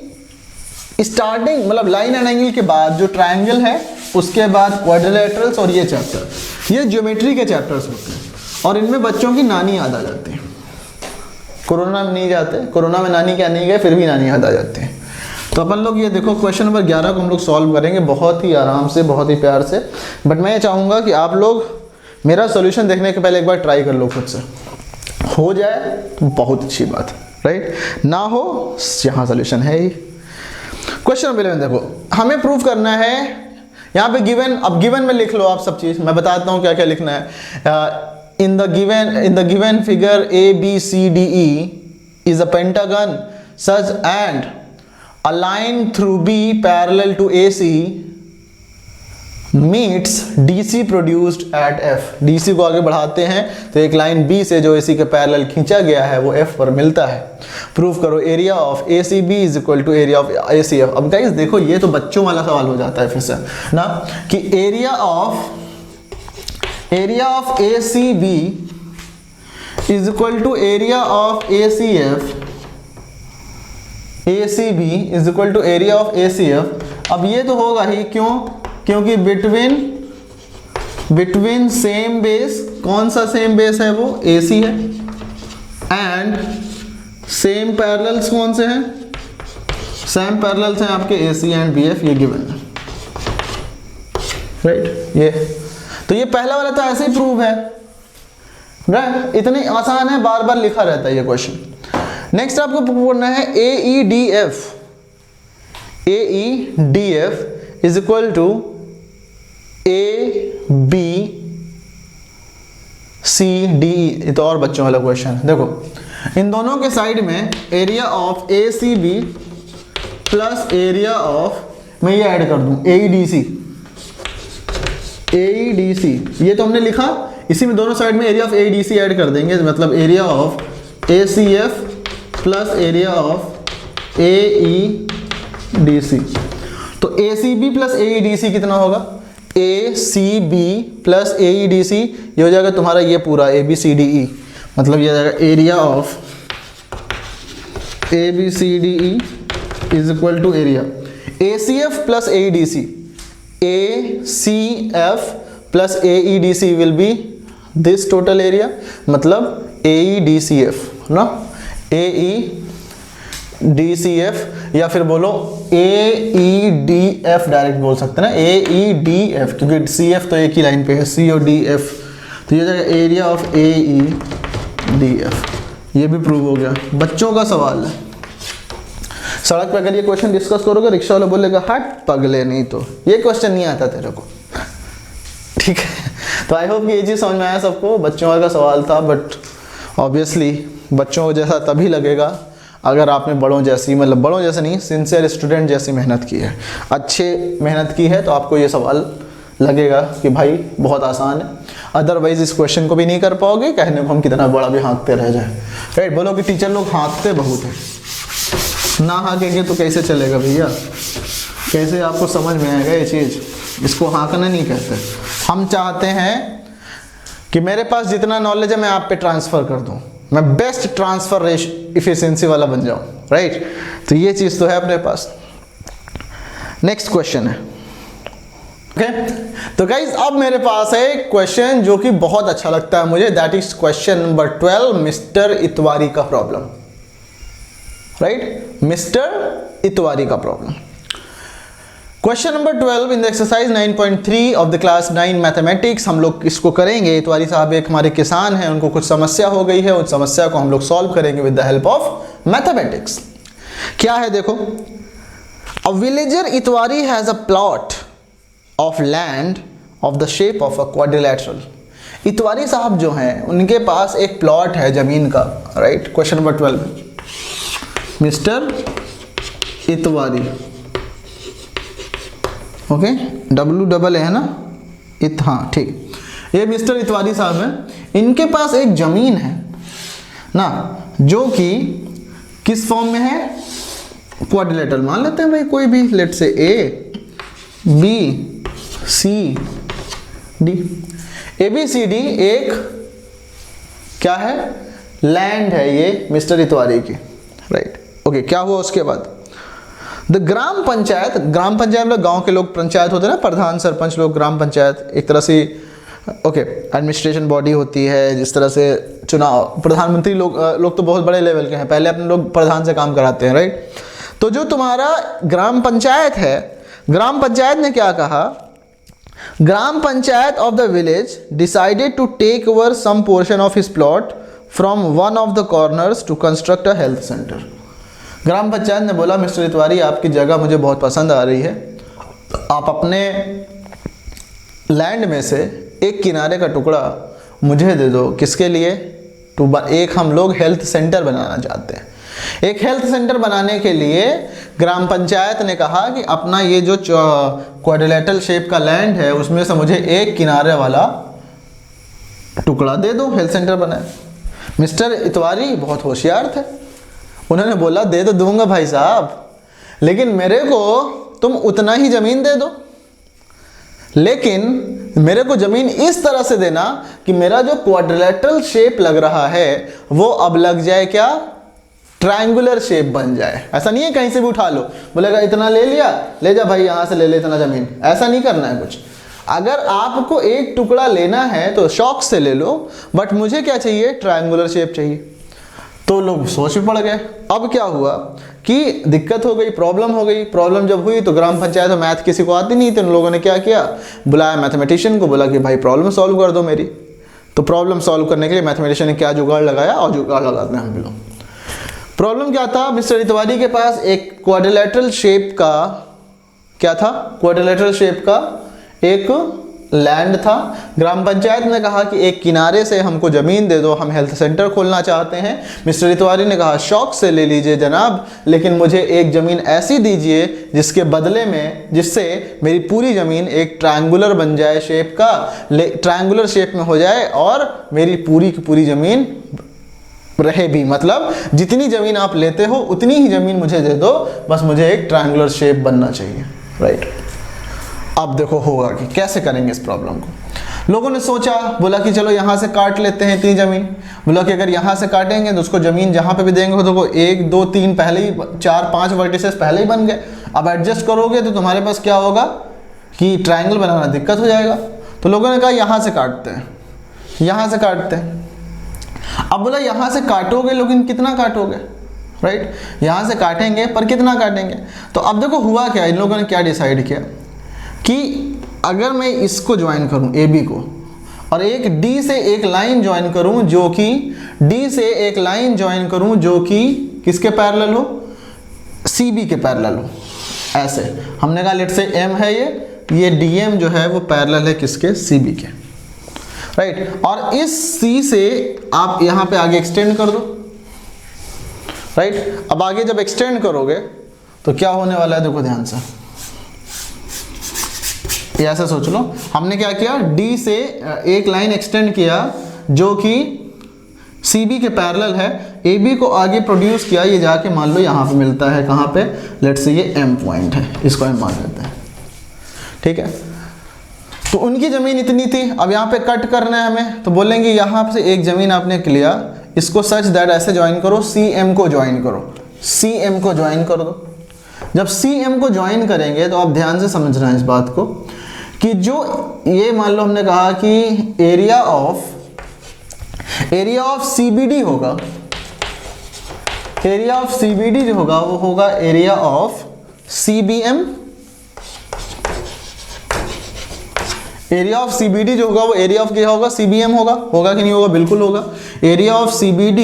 स्टार्टिंग मतलब लाइन एंड एंगल के बाद जो ट्रायंगल है, उसके बाद क्वाड्रिलेटरल्स और ये चैप्टर, ये ज्योमेट्री के चैप्टर्स होते हैं और इनमें बच्चों की नानी याद आ जाती है। कोरोना में नहीं जाते, कोरोना में नानी क्या नहीं गए, फिर भी नानी याद आ जाती है। तो अपन लोग ये देखो क्वेश्चन नंबर 11 को हम लोग सॉल्व करेंगे बहुत ही आराम से, बहुत ही प्यार से। बट मैं ये चाहूँगा कि आप लोग मेरा सोल्यूशन देखने के पहले एक बार ट्राई कर लो खुद से, हो जाए तो बहुत अच्छी बात है, राइट। ना हो यहाँ सोल्यूशन है ही। क्वेश्चन नंबर 11 देखो, हमें प्रूव करना है यहाँ पे गिवन, अब गिवन में लिख लो आप सब चीज़, मैं बताता हूँ क्या क्या लिखना है। in the given figure ABCDE is a pentagon such and a line through B parallel to AC meets DC produced at F। DC को आगे बढ़ाते हैं तो एक लाइन B से जो AC के पैरेलल खींचा गया है वो F पर मिलता है। प्रूफ करो area of ACB is equal to area of ACF। अब गाइस देखो ये तो बच्चों वाला सवाल हो जाता है फिर से ना, कि area of ACB is equal to area of ACF, ACB is equal to area of ACF। अब ये तो होगा ही, क्यों? क्योंकि बिटवीन सेम बेस, कौन सा सेम बेस है वो? AC है, एंड सेम पैरेलल्स कौन से हैं? सेम पैरेलल्स हैं आपके AC एंड BF, ये गिवन है, राइट। ये तो ये पहला वाला तो ऐसे ही प्रूव है, राइट, इतने आसान है, बार बार लिखा रहता है ये क्वेश्चन। नेक्स्ट आपको पूछना है AEDF, AEDF is equal to ABCDE। ये तो और बच्चों वाला क्वेश्चन है। देखो इन दोनों के साइड में area of ACB plus area of, मैं ये ऐड कर दूं AEDC, ये तो हमने लिखा, इसी में दोनों साइड में एरिया ऑफ AEDC ऐड कर देंगे, मतलब area of ACF plus area of AEDC। तो ACB प्लस AEDC कितना होगा, ACB प्लस AEDC, ये हो जाएगा तुम्हारा ये पूरा ABCDE, मतलब ये जाएगा area of ABCDE is equal to area ACF plus AEDC, ACF plus AEDC will be this total area, मतलब AEDCF ना, AEDCF, या फिर बोलो AEDF डायरेक्ट बोल सकते हैं ना, AEDF, क्योंकि CF तो एक ही लाइन पे है, C और DF, तो ये जाएगा एरिया ऑफ AEDF। ये भी प्रूव हो गया। बच्चों का सवाल है, सड़क पे अगर ये क्वेश्चन डिस्कस करोगे रिक्शा वाला बोलेगा हट पगले, नहीं तो ये क्वेश्चन नहीं आता तेरे को, ठीक है। तो आई होप कि ये चीज़ समझ में आया सबको। बच्चों का सवाल था, बट ऑब्वियसली बच्चों जैसा तभी लगेगा अगर आपने बड़ों जैसी, मतलब बड़ों जैसे नहीं, सिंसियर स्टूडेंट जैसी मेहनत की है, अच्छे मेहनत की है, तो आपको ये सवाल लगेगा कि भाई बहुत आसान है। अदरवाइज इस क्वेश्चन को भी नहीं कर पाओगे, कहने को हम कितना बड़ा भी हाँकते रह जाए, राइट। बोलो कि टीचर लोग हाँकते बहुत है, ना हाँकेंगे तो कैसे चलेगा भैया, कैसे आपको समझ में आएगा ये चीज़, इसको हाँकना नहीं कहते। हम चाहते हैं कि मेरे पास जितना नॉलेज है मैं आप पे ट्रांसफ़र कर दूं, मैं बेस्ट ट्रांसफ़र इफिशिएंसी वाला बन जाऊं, राइट। तो ये चीज़ तो है अपने पास। नेक्स्ट क्वेश्चन है, ओके। तो गाइज अब मेरे पास है एक क्वेश्चन जो कि बहुत अच्छा लगता है मुझे, that is question number 12, mister Itwari का प्रॉब्लम, राइट, मिस्टर इतवारी का problem. Question number 12 in the exercise 9.3 of the class 9 mathematics. हम लोग इसको करेंगे, इतवारी साहब एक हमारे किसान हैं, उनको कुछ समस्या हो गई है, उस समस्या को हम लोग सॉल्व करेंगे with the help of mathematics. क्या है देखो, a villager Itwari has a plot of land of the shape of a quadrilateral. Itwari sahab जो हैं उनके पास एक प्लॉट है जमीन का, right. Question number 12 mister Itwari, okay, W है ना, हाँ ठीक, ये मिस्टर इतवारी साहब हैं, इनके पास एक जमीन है ना जो कि किस फॉर्म में है, क्वाड्रिलेटरल मान लेते हैं भाई, कोई भी, लेट से ABCD, ABCD एक क्या है, लैंड है ये मिस्टर इतवारी की, राइट। ओके, क्या हुआ उसके बाद, द ग्राम पंचायत मतलब गांव के लोग पंचायत होते हैं ना, प्रधान सरपंच लोग, ग्राम पंचायत एक तरह से ओके एडमिनिस्ट्रेशन बॉडी होती है, जिस तरह से चुनाव, प्रधानमंत्री लोग तो बहुत बड़े लेवल के हैं, पहले अपने लोग प्रधान से काम कराते हैं, राइट। तो जो तुम्हारा ग्राम पंचायत है, ग्राम पंचायत ने क्या कहा, gram panchayat of the village decided to take over some portion of his plot from one of the corners to construct a health centre. Gram panchayat ने बोला मिस्टर इतवारी आपकी जगह मुझे बहुत पसंद आ रही है, आप अपने लैंड में से एक किनारे का टुकड़ा मुझे दे दो, किसके लिए, एक हम लोग हेल्थ सेंटर बनाना चाहते हैं। एक हेल्थ सेंटर बनाने के लिए ग्राम पंचायत ने कहा कि अपना ये जो क्वाड्रिलेटरल शेप का लैंड है उसमें से मुझे एक किनारे वाला टुकड़ा दे दो, हेल्थ सेंटर बनाए। मिस्टर इतवारी बहुत होशियार थे, उन्होंने बोला दे तो दूंगा भाई साहब, लेकिन मेरे को तुम उतना ही ज़मीन दे दो, लेकिन मेरे को ज़मीन इस तरह से देना कि मेरा जो क्वाड्रिलेटरल शेप लग रहा है वो अब लग जाए क्या, ट्रायंगुलर शेप बन जाए। ऐसा नहीं है कहीं से भी उठा लो, बोलेगा इतना ले लिया, ले जा भाई यहाँ से ले ले इतना ज़मीन, ऐसा नहीं करना है कुछ। अगर आपको एक टुकड़ा लेना है तो शौक से ले लो, बट मुझे क्या चाहिए, ट्रायंगुलर शेप चाहिए। तो लोग सोच में पड़ गए। अब क्या हुआ कि दिक्कत हो गई, प्रॉब्लम हो गई। प्रॉब्लम जब हुई तो ग्राम पंचायत में मैथ किसी को आती नहीं थी, उन लोगों ने क्या किया, बुलाया मैथमेटिशियन को, बोला कि भाई प्रॉब्लम सॉल्व कर दो मेरी। तो प्रॉब्लम सॉल्व करने के लिए मैथमेटिशियन ने क्या जुगाड़ लगाया, और जुगाड़ लगाते हैं हम भी लोग। प्रॉब्लम क्या था, मिस्टर इतवारी के पास एक क्वाड्रिलेटरल शेप का क्या था, क्वाड्रिलेटरल शेप का एक लैंड था। ग्राम पंचायत ने कहा कि एक किनारे से हमको ज़मीन दे दो, हम हेल्थ सेंटर खोलना चाहते हैं। मिस्टर इतवारी ने कहा शौक से ले लीजिए जनाब, लेकिन मुझे एक ज़मीन ऐसी दीजिए जिसके बदले में, जिससे मेरी पूरी ज़मीन एक ट्रायंगुलर बन जाए शेप का, ट्रायंगुलर शेप में हो जाए और मेरी पूरी की पूरी ज़मीन रहे भी, मतलब जितनी ज़मीन आप लेते हो उतनी ही ज़मीन मुझे दे दो, बस मुझे एक ट्रायंगुलर शेप बनना चाहिए, राइट। अब देखो होगा कि कैसे करेंगे इस प्रॉब्लम को। लोगों ने सोचा, बोला कि चलो यहाँ से काट लेते हैं इतनी ज़मीन। बोला कि अगर यहाँ से काटेंगे तो उसको ज़मीन जहाँ पे भी देंगे तो 1 2 3 पहले ही 4 5 वर्टिसेस पहले ही बन गए। अब एडजस्ट करोगे तो तुम्हारे पास क्या होगा कि ट्रायंगल बनाना दिक्कत हो जाएगा। तो लोगों ने कहा यहाँ से काटते हैं, यहाँ से काटते हैं। अब बोला यहाँ से काटोगे लेकिन कितना काटोगे, राइट। यहाँ से काटेंगे पर कितना काटेंगे। तो अब देखो हुआ क्या, इन लोगों ने क्या डिसाइड किया कि अगर मैं इसको ज्वाइन करूं AB को, और एक D से एक लाइन ज्वाइन करूं जो कि D से एक लाइन ज्वाइन करूं जो कि किसके पैरेलल हो, CB के पैरेलल हो। ऐसे हमने कहा लेट से M है ये DM जो है वो पैरेलल है किसके, CB के, राइट। और इस C से आप यहाँ पे आगे एक्सटेंड कर दो, राइट। अब आगे जब एक्सटेंड करोगे तो क्या होने वाला है, देखो ध्यान से, ये ऐसा सोच लो। हमने क्या किया, D से एक लाइन एक्सटेंड किया जो कि CB के पैरेलल है, AB को आगे प्रोड्यूस किया, ये जाके मान लो यहाँ पे मिलता है, कहाँ पे, लेट्स से ये M पॉइंट है, इसको M मान लेते हैं, ठीक है। तो उनकी ज़मीन इतनी थी, अब यहाँ पे कट करना है हमें, तो बोलेंगे यहाँ से एक ज़मीन आपने लिया, इसको सच दैट ऐसे ज्वाइन करो, CM को ज्वाइन करो, CM को ज्वाइन कर दो। जब CM को ज्वाइन करेंगे तो आप ध्यान से समझना है इस बात को कि जो ये मान लो हमने कहा कि एरिया ऑफ CBD होगा, एरिया ऑफ CBD जो होगा वो होगा area of CBM। Area of CBD जो होगा वो एरिया ऑफ क्या होगा, CBM होगा कि नहीं होगा, बिल्कुल होगा। Area of CBD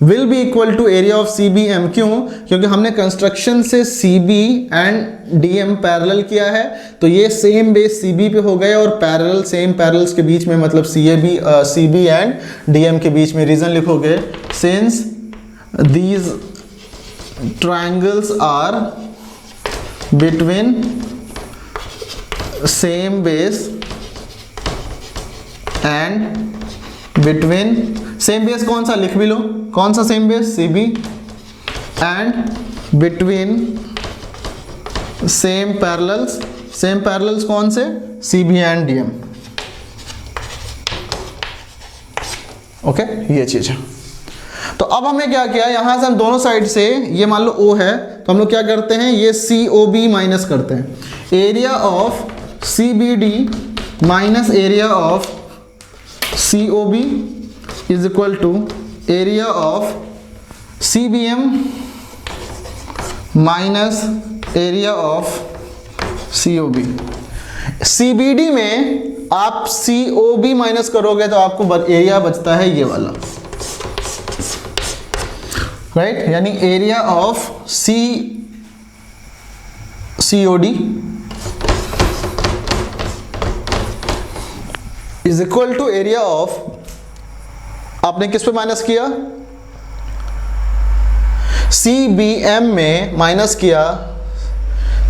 will be equal to area of CBM। क्यों, क्योंकि हमने कंस्ट्रक्शन से CB एंड DM पैरेलल किया है, तो ये सेम बेस CB पे हो गए और पैरेलल, सेम पैरेलल्स के बीच में, मतलब CB एंड DM के बीच में रीजन लिखोगे, since these triangles are between same base and between, same base कौन सा, लिख भी लो, कौन सा same base, CB, and between same parallels, same parallels कौन से, CB एंड DM। ओके, ये चीज है। तो अब हमें क्या किया, यहां से हम दोनों साइड से, ये मान लो O है तो हम लोग क्या करते हैं, ये COB माइनस करते हैं। Area of CBD minus area of COB is equal to area of CBM minus area of COB। CBD में आप COB माइनस करोगे तो आपको एरिया बचता है ये वाला, राइट, यानी area of COD is equal to area of, आपने किस पे माइनस किया, CBM में माइनस किया,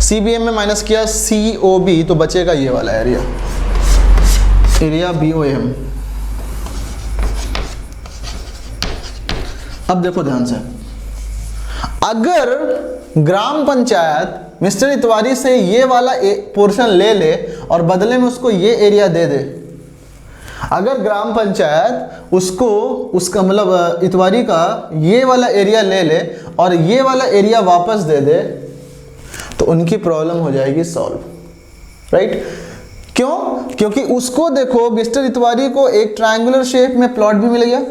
CBM में माइनस किया COB, तो बचेगा ये वाला एरिया, एरिया BOM। अब देखो ध्यान से, अगर ग्राम पंचायत मिस्टर इतवारी से ये वाला पोर्शन ले ले और बदले में उसको ये एरिया दे दे, अगर ग्राम पंचायत उसका मतलब इतवारी का ये वाला एरिया ले ले और ये वाला एरिया वापस दे दे, तो उनकी प्रॉब्लम हो जाएगी सॉल्व, राइट। क्यों, क्योंकि उसको देखो, मिस्टर इतवारी को एक ट्रायंगुलर शेप में प्लॉट भी मिल गया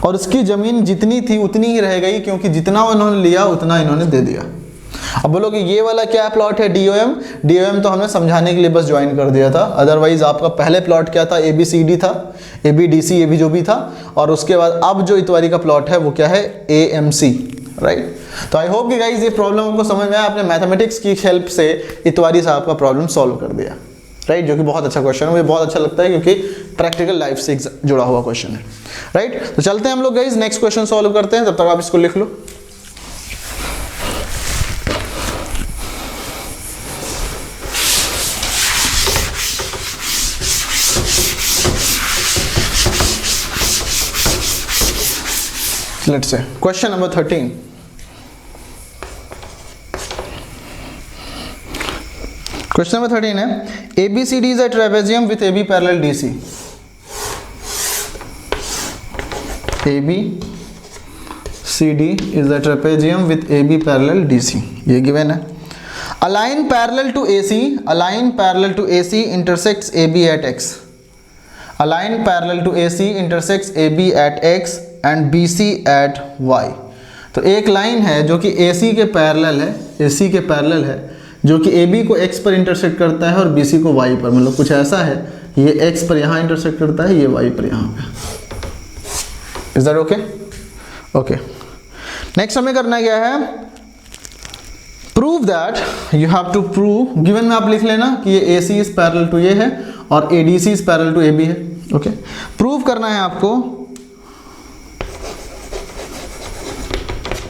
और उसकी जमीन जितनी थी उतनी ही रह गई, क्योंकि जितना उन्होंने लिया उतना इन्होंने दे दिया। अब बोलो कि ये वाला क्या प्लॉट है, डीओएम। डीओएम तो हमने समझाने के लिए बस ज्वाइन कर दिया था, अदरवाइज आपका पहले प्लॉट क्या था, एबीसीडी था, एबीडीसी एबी जो भी था, और उसके बाद अब जो इतवारी का प्लॉट है वो क्या है, एएमसी, राइट। तो आई होप कि गाइज ये प्रॉब्लम आपको समझ में आया, आपने मैथमेटिक्स की हेल्प से इतवारी साहब का प्रॉब्लम सॉल्व कर दिया, राइट, जो कि बहुत अच्छा क्वेश्चन है, मुझे बहुत अच्छा लगता है क्योंकि प्रैक्टिकल लाइफ से जुड़ा हुआ क्वेश्चन है, राइट। तो चलते हैं हम लोग गाइज नेक्स्ट क्वेश्चन सॉल्व करते हैं, तब तक आप इसको लिख लो। Let's say question number 13. Question number 13 है ABCD is a trapezium with AB parallel DC. ABCD is a trapezium with AB parallel DC. ये given है. A line parallel to AC intersects AB at X. A line parallel to AC intersects AB at X and BC at Y. तो एक line है जो कि AC के parallel है, AC के पैरेलल है, जो कि AB को X पर इंटरसेक्ट करता है और BC को Y पर, मतलब कुछ ऐसा है, ये X पर यहाँ इंटरसेक्ट करता है, ये Y पर यहाँ पे। Is that okay? Okay, next हमें करना क्या है, prove that, you have to prove, given में आप लिख लेना कि ये AC इज पैरेलल टू ये है और ADC is parallel to AB है, ओके। प्रूव करना है आपको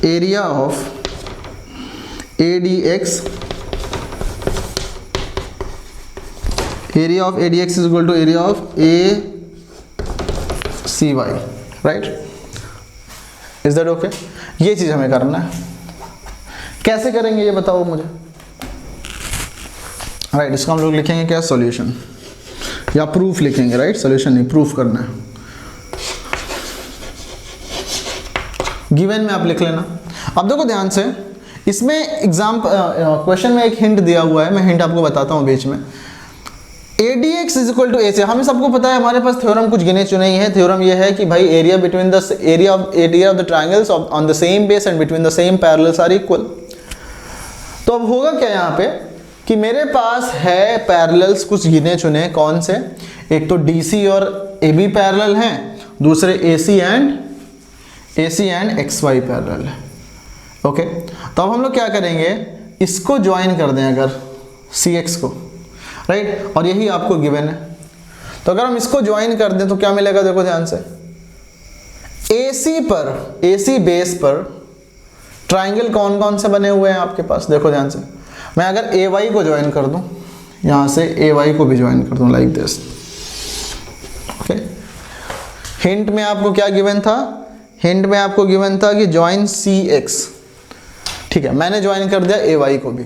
area of ADX, area of ADX is equal to area of ACY, right. Is that okay? ये चीज हमें करना है, कैसे करेंगे ये बताओ मुझे, राइट। इसका हम लोग लिखेंगे क्या, सॉल्यूशन या प्रूफ लिखेंगे, राइट। सॉल्यूशन नहीं, प्रूफ करना है। गिवन में आप लिख लेना। अब देखो ध्यान से, इसमें एग्जाम क्वेश्चन में एक हिंट दिया हुआ है, मैं हिंट आपको बताता हूँ बीच में। ADX is equal to AC, हमें सबको पता है, हमारे पास थ्योरम कुछ गिने चुने ही है। थ्योरम ये है कि भाई area between the area of the triangles on the same base and between the same parallels are equal. तो अब होगा क्या यहाँ पे कि मेरे पास है पैरेलल्स कुछ गिने चुने, कौन से, एक तो DC और AB पैरेलल हैं, दूसरे AC एंड XY पैरेलल है, ओके। तो अब हम लोग क्या करेंगे, इसको ज्वाइन कर दें अगर CX को, राइट, और यही आपको गिवन है। तो अगर हम इसको ज्वाइन कर दें तो क्या मिलेगा, देखो ध्यान से, AC बेस पर ट्राइंगल कौन कौन से बने हुए हैं आपके पास, देखो ध्यान से। मैं अगर AY को ज्वाइन कर दूं, यहां से AY को भी ज्वाइन कर दूं लाइक दिस, ओके। हिंट में आपको क्या गिवन था, हिंट में आपको गिवन था कि ज्वाइन CX, ठीक है, मैंने ज्वाइन कर दिया AY को भी,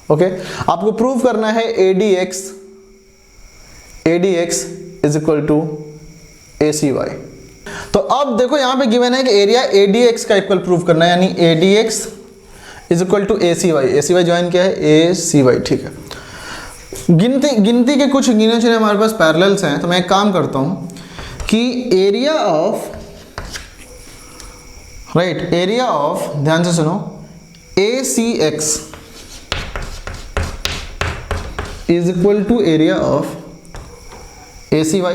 ओके। आपको प्रूव करना है ADX is equal to ACY। तो अब देखो यहां पे गिवन है कि एरिया ADX का इक्वल प्रूव करना है, यानी ADX is equal to ACY join क्या है, ACY, ठीक है। गिनती के कुछ गिने चुने हमारे पास पैरेलल्स हैं, तो मैं एक काम करता हूं कि area of, right, area of, ध्यान से सुनो, ACX is equal to area of ACY।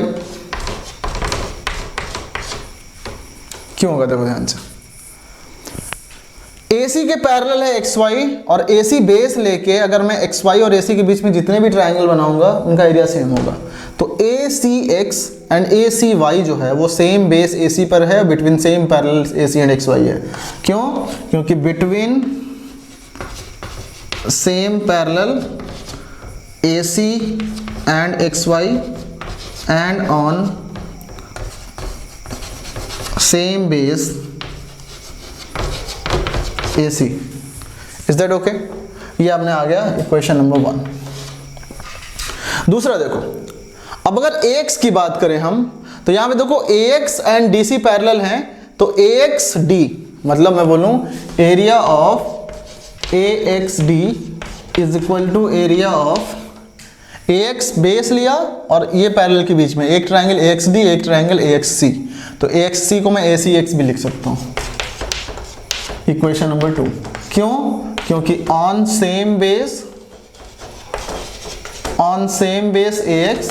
क्यों होगा, देखो ध्यान से, AC के पैरेलल है XY और AC बेस लेके अगर मैं XY और AC के बीच में जितने भी ट्रायंगल बनाऊंगा उनका एरिया सेम होगा। तो ACX एंड ACY जो है वो सेम बेस AC पर है, between same parallel AC and XY है। क्यों? क्योंकि between same parallel AC and XY and on same base AC, is that okay? ये आपने आ गया इक्वेशन नंबर 1। दूसरा देखो, अब अगर AX की बात करें हम, तो यहां पे देखो AX एंड DC पैरेलल हैं, तो AXD मतलब मैं बोलूं area of AXD is equal to area of AX base लिया और ये पैरेलल के बीच में एक ट्रायंगल AXD, एक ट्रायंगल AXC, तो AXC को मैं ACX भी लिख सकता हूं, इक्वेशन नंबर 2। क्यों? क्योंकि on same base AX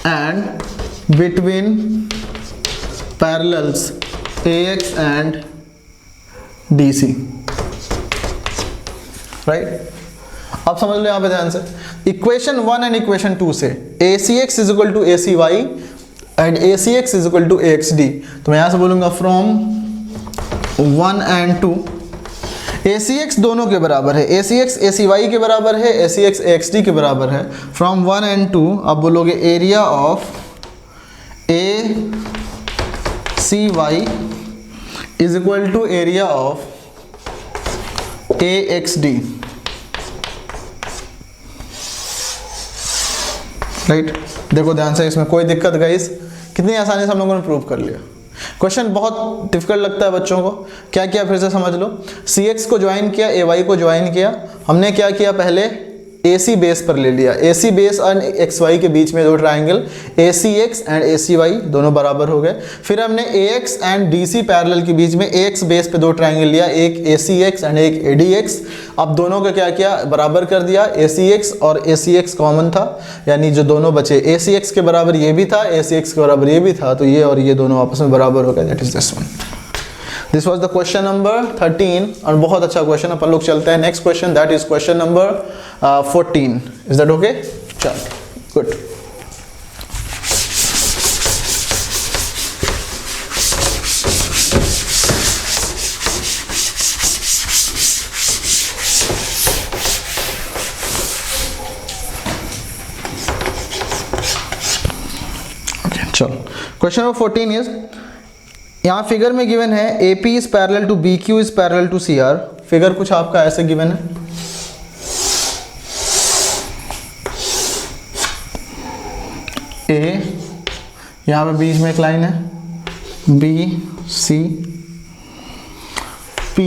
and between parallels AX and DC, right. अब समझ लो यहां पे ध्यान से, इक्वेशन 1 एंड इक्वेशन 2 से ACX is equal to ACY and ACX is equal to AXD। तो मैं यहां से बोलूंगा फ्रॉम 1 एंड 2 ACX दोनों के बराबर है, ACX ACY के बराबर है, ACX AXD के बराबर है। फ्रॉम 1 एंड 2 आप बोलोगे area of ACY is equal to area of AXD, right. देखो ध्यान से, इसमें कोई दिक्कत गाइस, कितनी आसानी से हम लोगों ने प्रूव कर लिया। क्वेश्चन बहुत डिफिकल्ट लगता है बच्चों को, क्या किया फिर से समझ लो। CX को ज्वाइन किया, AY को ज्वाइन किया, हमने क्या किया पहले AC बेस पर ले लिया, AC बेस और XY के बीच में दो ट्राइंगल ACX एंड ACY दोनों बराबर हो गए। फिर हमने AX एंड DC पैरेलल के बीच में AX बेस पे दो ट्राइंगल लिया, एक ACX एंड एक ADX। अब दोनों का क्या किया, बराबर कर दिया, ACX और ACX कॉमन था, यानी जो दोनों बचे ACX के बराबर ये भी था, ACX के बराबर ये भी था, तो ये और ये दोनों आपस में बराबर हो गए, that is this one. This was the question number 13 और बहुत अच्छा क्वेश्चन। अपन लोग चलते हैं next question, that is question number 14। Is that okay? चल गुड। चलो क्वेश्चन नंबर 14 इज, यहाँ फिगर में गिवन है AP is parallel to BQ is parallel to CR। Figure कुछ आपका ऐसे गिवन है, A, यहाँ पे बीच में एक लाइन है B C, P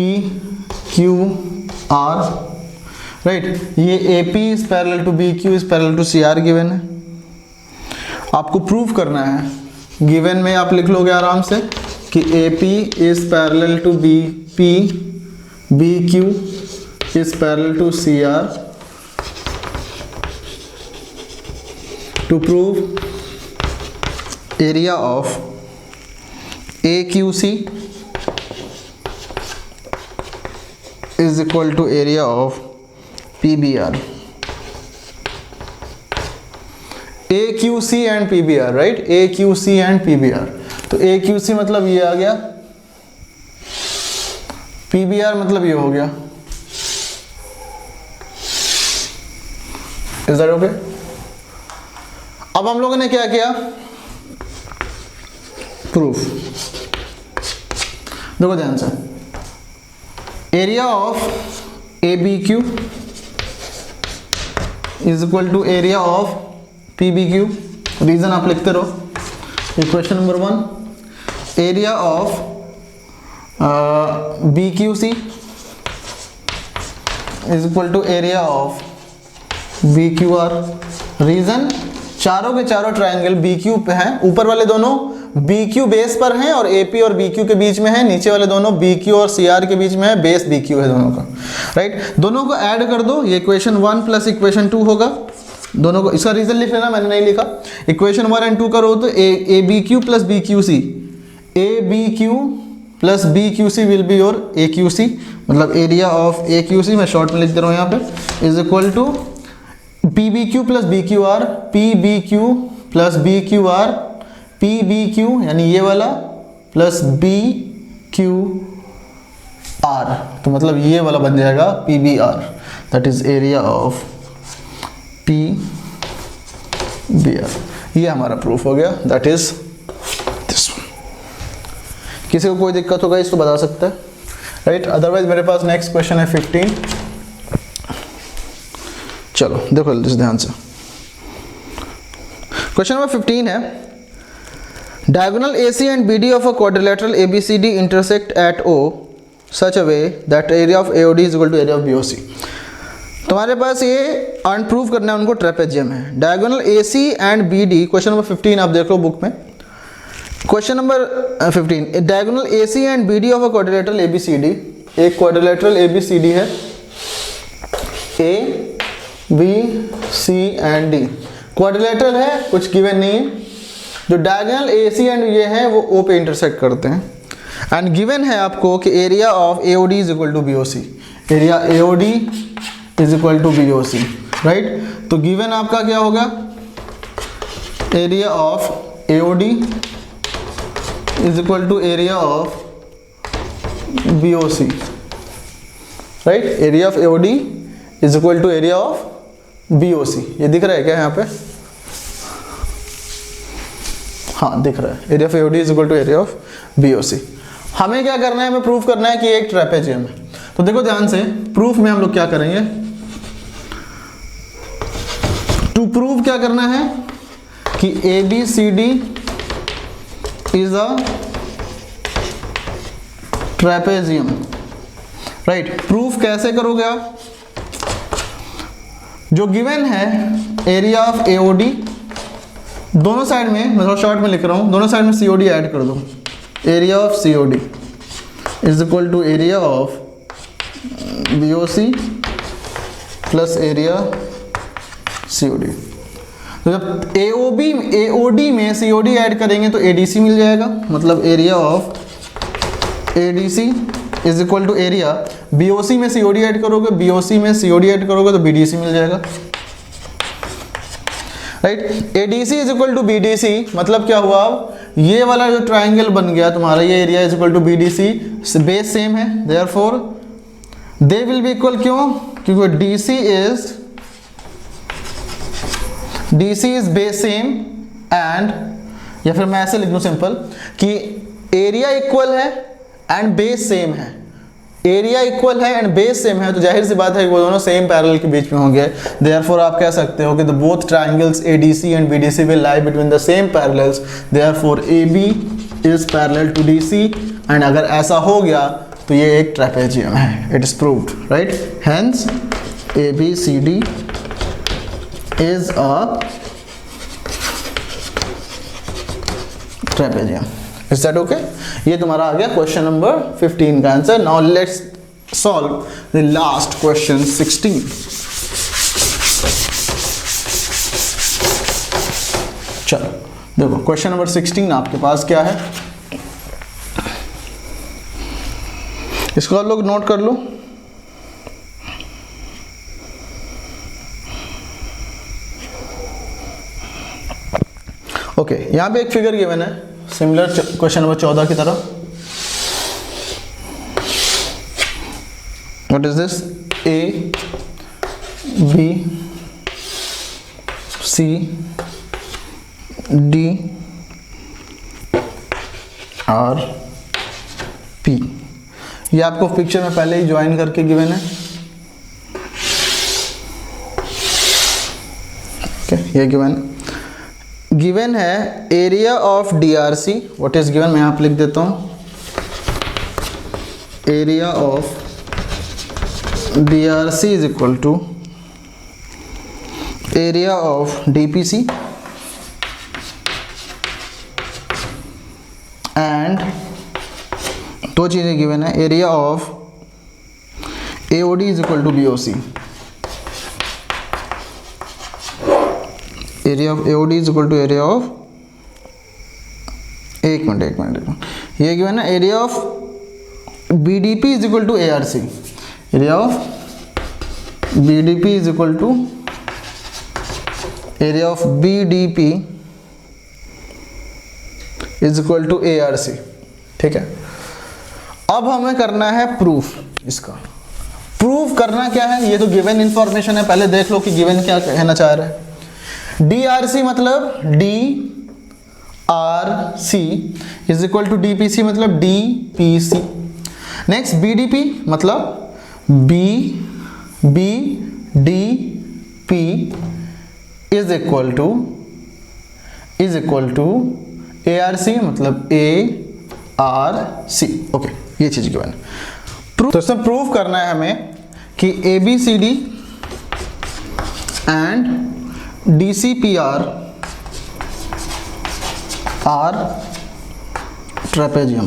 Q R, right. ये AP is parallel to BQ is parallel to CR given है। आपको प्रूव करना है, गिवन में आप लिख लोगे आराम से कि AP is parallel to BP, BQ is parallel to CR to prove area of AQC is equal to area of PBR। AQC and PBR, right? AQC and PBR। तो AQC मतलब ये आ गया, PBR मतलब ये हो गया। Is that okay? अब हम लोगों ने क्या किया, प्रूफ। देखो ध्यान से, area of ABQ is equal to area of PBQ। Reason आप लिखते रहो। Equation number 1, area of BQC is equal to area of BQR। Reason, चारों के चारों ट्रायंगल BQ पे हैं, ऊपर वाले दोनों BQ बेस पर हैं और AP और BQ के बीच में है, नीचे वाले दोनों BQ और CR के बीच में है, बेस BQ है दोनों का, राइट। दोनों को ऐड कर दो, ये इक्वेशन 1 प्लस इक्वेशन 2 होगा। दोनों को, इसका रीजन लिख लेना, मैंने नहीं लिखा। इक्वेशन 1 एंड 2 करो तो ABQ plus BQC, ABQ plus BQC will be your AQC, मतलब एरिया ऑफ AQC, मैं शॉर्ट में लिख दे रहा हूँ यहाँ पे, is equal to PBQ plus BQR, PBQ plus BQR, PBQ यानी ये वाला प्लस BQR, तो मतलब ये वाला बन जाएगा PBR, that is area of PBR। ये हमारा प्रूफ हो गया, दैट इज दिस वन। किसी को कोई दिक्कत होगा इसको बता सकता है, राइट। अदरवाइज मेरे पास नेक्स्ट क्वेश्चन है 15। चलो देखो ध्यान से, क्वेश्चन नंबर 15 है, diagonal AC and BD of a quadrilateral ABCD intersect at O such a way that area of AOD is equal to area of BOC। तुम्हारे पास ये अनप्रूव करना है उनको, ट्रेपेजियम है। Diagonal AC and BD, question number 15 आप देख लो book में। Question number 15, diagonal AC and BD of a quadrilateral ABCD, एक क्वाड्रिलेटरल ABCD है A B C and D. Quadrilateral है, कुछ गिवन नहीं है। जो डायगोनल ए सी एंड ये है वो ओ पे इंटरसेक्ट करते हैं। एंड गिवन है आपको कि area of A O D is equal to B O C. Area A O D is equal to B O C, right. तो गिवन आपका क्या होगा, area of A O D is equal to area of B O C, right. Area of A O D is equal to area of B O C. ये दिख रहा है क्या यहाँ पे? हाँ दिख रहा है। Area of A O D is equal to area of B O C. हमें क्या करना है, हमें प्रूफ करना है कि एक ट्रेपेजियम है। तो देखो ध्यान से, प्रूफ में हम लोग क्या करेंगे, टू प्रूव क्या करना है कि A B C D is a trapezium, right. Proof कैसे करोगे आप? जो गिवन है area of A O D, दोनों साइड में, मैं थोड़ा शॉर्ट में लिख रहा हूं, दोनों साइड में सी ओ डी ऐड कर दो। Area of C O D is equal to area of B O C plus area C O D. तो जब ए ओ डी में सी ओ डी ऐड करेंगे तो ए डी सी मिल जाएगा, मतलब area of A D C is equal to area, B O C में C O D add करोगे, बी ओ सी में सी ओ डी ऐड करोगे तो बी डी सी मिल जाएगा, right. A D C is equal to B D C, मतलब क्या हुआ, अब ये वाला जो ट्राइंगल बन गया तुम्हारा, ये area is equal to B D C, base same है, therefore they will be equal. क्यों? क्योंकि D C is base same and, या फिर मैं ऐसे लिख दूं सिंपल कि एरिया इक्वल है एंड बेस सेम है। एरिया इक्वल है एंड बेस सेम है, तो जाहिर सी बात है कि वो दोनों सेम पैरेलल के बीच में होंगे। देयरफॉर आप कह सकते हो कि the both triangles ADC and BDC will lie between the same parallels, therefore AB is parallel to DC. And अगर ऐसा हो गया तो ये एक ट्रेपेजियम है, it is proved, right. Hence ABCD is a trapezium. Is that okay? ये तुम्हारा आ गया क्वेश्चन नंबर 15 का answer. Now let's solve the last question 16। चलो देखो क्वेश्चन नंबर 16 आपके पास क्या है, इसको आप लोग नोट कर लो। ओके, यहां पे एक फिगर गिवन है सिमिलर क्वेश्चन नंबर 14 की तरह। What is this? A B C D R P। ये आपको पिक्चर में पहले ही ज्वाइन करके गिवन है। ओके, ये गिवन है area of DRC। What is given, मैं यहाँ पे लिख देता हूँ, area of DRC is equal to area of DPC and दो चीज़ें गिवन है, area of AOD is equal to BOC। Area of AOD is equal to area of, एक मिनट, ये गिवन है area of BDP is equal to ARC। Area of BDP is equal to area of BDP is equal to ARC। ठीक है, अब हमें करना है proof. इसका प्रूफ करना क्या है, ये तो गिवन इंफॉर्मेशन है, पहले देख लो कि गिवन क्या कहना चाह रहा है। DRC मतलब DRC is equal to DPC मतलब DPC। नेक्स्ट BDP मतलब BDP is equal to ARC मतलब ARC। ओके, ये चीज गिवन। तो इसमें प्रूव करना है हमें कि ABCD and DCPR are trapezium.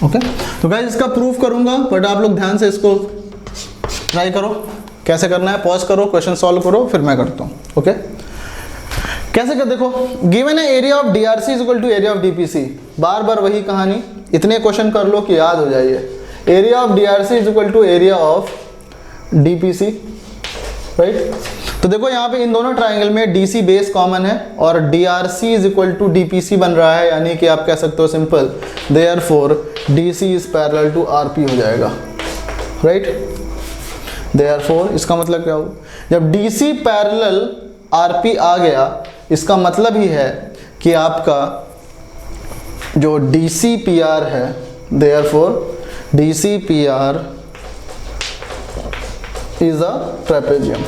ओके, तो गाइस इसका प्रूफ करूंगा, बट आप लोग ध्यान से इसको ट्राई करो, कैसे करना है पॉज करो, क्वेश्चन सॉल्व करो, फिर मैं करता हूँ। ओके, कैसे कर, देखो गिवन है area of DRC is equal to area of DPC. बार बार वही कहानी, इतने क्वेश्चन कर लो कि याद हो जाइए। Area of DRC is equal to area of DPC, right. तो देखो यहाँ पे इन दोनों ट्राइंगल में डीसी बेस कॉमन है और DRC is equal to DPC बन रहा है, यानी कि आप कह सकते हो simple, therefore DC is parallel to RP हो जाएगा, राइट। देयरफॉर इसका मतलब क्या हो, जब डीसी पैरेलल आरपी आ गया, इसका मतलब ही है कि आपका जो डीसी पीआर है, therefore DC PR is a trapezium.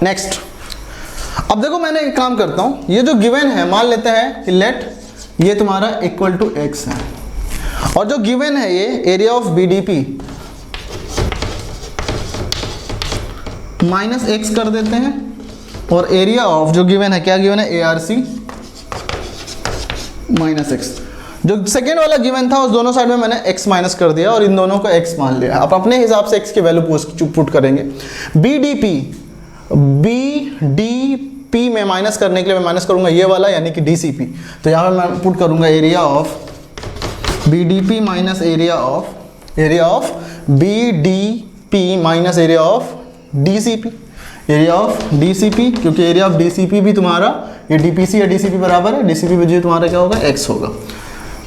Next, अब देखो मैंने एक काम करता हूं, ये जो गिवन है मान लेते हैं कि लेट ये तुम्हारा इक्वल टू एक्स है, और जो गिवन है ये area of BDP minus x कर देते हैं, और एरिया ऑफ जो गिवन है, क्या गिवन है, एआरसी माइनस एक्स। जो सेकेंड वाला गिवन था उस दोनों साइड में मैंने x माइनस कर दिया और इन दोनों को x मान लिया। आप अपने हिसाब से x की वैल्यू पुट करेंगे। बीडीपी में माइनस करने के लिए मैं माइनस करूंगा ये वाला, यानी कि डीसीपी। तो यहाँ पे मैं पुट करूंगा area of BDP minus area of BDP minus area of DCP, area of DCP, क्योंकि एरिया ऑफ डीसीपी भी तुम्हारा ये डीपीसी या डीसीपी बराबर है, डीसीपी भी तुम्हारा क्या होगा, x होगा,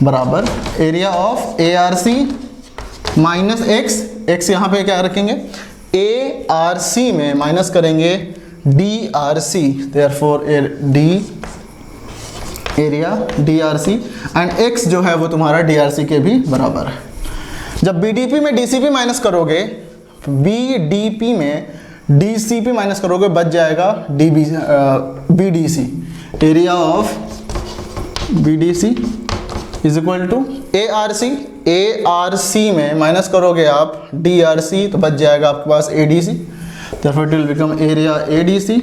बराबर area of ARC minus x यहाँ पे क्या रखेंगे, एआरसी में माइनस करेंगे DRC, therefore D area DRC and x जो है वो तुम्हारा डीआरसी के भी बराबर है। जब बीडीपी में डीसीपी माइनस करोगे, बीडीपी में डीसीपी माइनस करोगे, बच जाएगा BDC, area of BDC is equal to ARC में माइनस करोगे आप डीआरसी, तो बच जाएगा आपके पास ADC, therefore it will become area ADC।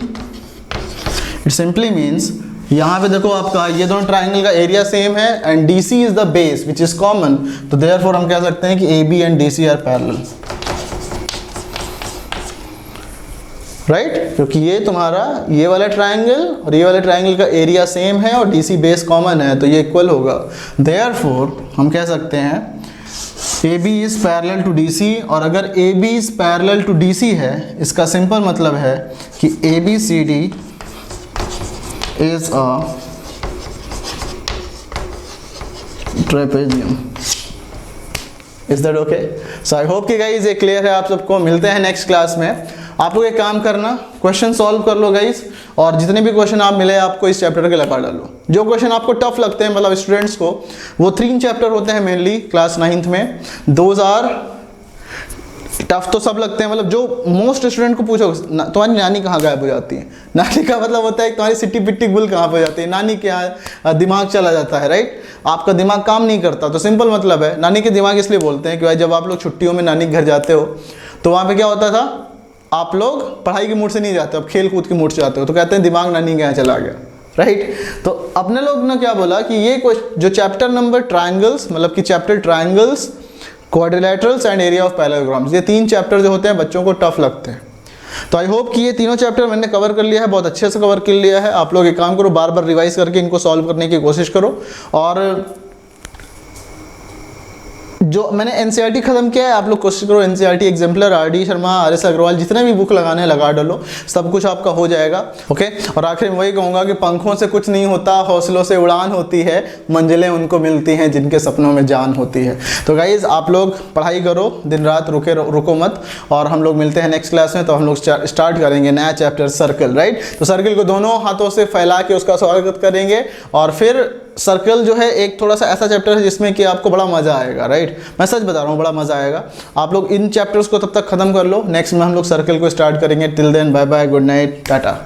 It simply means यहाँ पे देखो आपका ये दोनों ट्राइंगल का एरिया सेम है and DC is the base which is common, तो therefore हम कह सकते हैं कि AB and DC are parallel, right, क्योंकि ये तुम्हारा ये वाला ट्राइंगल और ये वाले ट्राइंगल का एरिया सेम है और DC बेस कॉमन है, तो ये इक्वल होगा। therefore हम कह सकते हैं AB is parallel to DC, और अगर AB is parallel to DC है, इसका सिंपल मतलब है कि ABCD is a trapezium. Is that okay? So I hope कि गाइज ये क्लियर है आप सबको। मिलते हैं नेक्स्ट क्लास में। आप लोग एक काम करना, क्वेश्चन सॉल्व कर लो गाइज, और जितने भी क्वेश्चन आप मिले आपको इस चैप्टर के लगा डालो। जो क्वेश्चन आपको टफ लगते हैं, मतलब स्टूडेंट्स को, वो 3 चैप्टर होते हैं मेनली क्लास 9th में। दोज आर टफ तो सब लगते हैं, मतलब जो मोस्ट स्टूडेंट को पूछो तुम्हारी नानी कहाँ गायब हो जाती है, नानी का मतलब होता है तुम्हारी सिट्टी पिट्टी गुल कहाँ पे हो जाती है, नानी के यहाँ दिमाग चला जाता है, राइट। आपका दिमाग काम नहीं करता, तो सिंपल मतलब है नानी के दिमाग इसलिए बोलते हैं कि भाई जब आप लोग छुट्टियों में नानी के घर जाते हो तो वहाँ पे क्या होता था, आप लोग पढ़ाई के मूड से नहीं जाते, अब खेल कूद के मूड से जाते हो, तो कहते हैं दिमाग नानी के यहाँ चला गया, राइट। तो अपने लोग ने क्या बोला कि ये जो चैप्टर नंबर ट्रायंगल्स, मतलब कि chapter triangles, quadrilaterals and area of parallelograms, ये 3 चैप्टर जो होते हैं बच्चों को टफ लगते हैं। तो आई होप कि ये तीनों चैप्टर मैंने कवर कर लिया है, बहुत अच्छे से कवर कर लिया है। आप लोग एक काम करो, बार बार रिवाइज करके इनको सॉल्व करने की कोशिश करो। और जो मैंने एनसीईआरटी खत्म किया है, आप लोग कोशिश करो NCERT exemplar, RD Sharma, RS Agarwal, जितने भी बुक लगाने लगा डालो, सब कुछ आपका हो जाएगा, ओके। और आखिर में वही कहूँगा कि पंखों से कुछ नहीं होता, हौसलों से उड़ान होती है, मंजिलें उनको मिलती हैं जिनके सपनों में जान होती है। तो गाइज आप लोग पढ़ाई करो, दिन रात रुको मत, और हम लोग मिलते हैं नेक्स्ट क्लास में। तो हम लोग स्टार्ट करेंगे नया चैप्टर सर्कल, राइट। तो सर्कल को दोनों हाथों से फैला के उसका स्वागत करेंगे, और फिर सर्कल जो है एक थोड़ा सा ऐसा चैप्टर है जिसमें कि आपको बड़ा मजा आएगा, राइट। मैं सच बता रहा हूँ, बड़ा मजा आएगा। आप लोग इन चैप्टर्स को तब तक खत्म कर लो, नेक्स्ट में हम लोग सर्कल को स्टार्ट करेंगे। Till then bye bye, good night, Tata.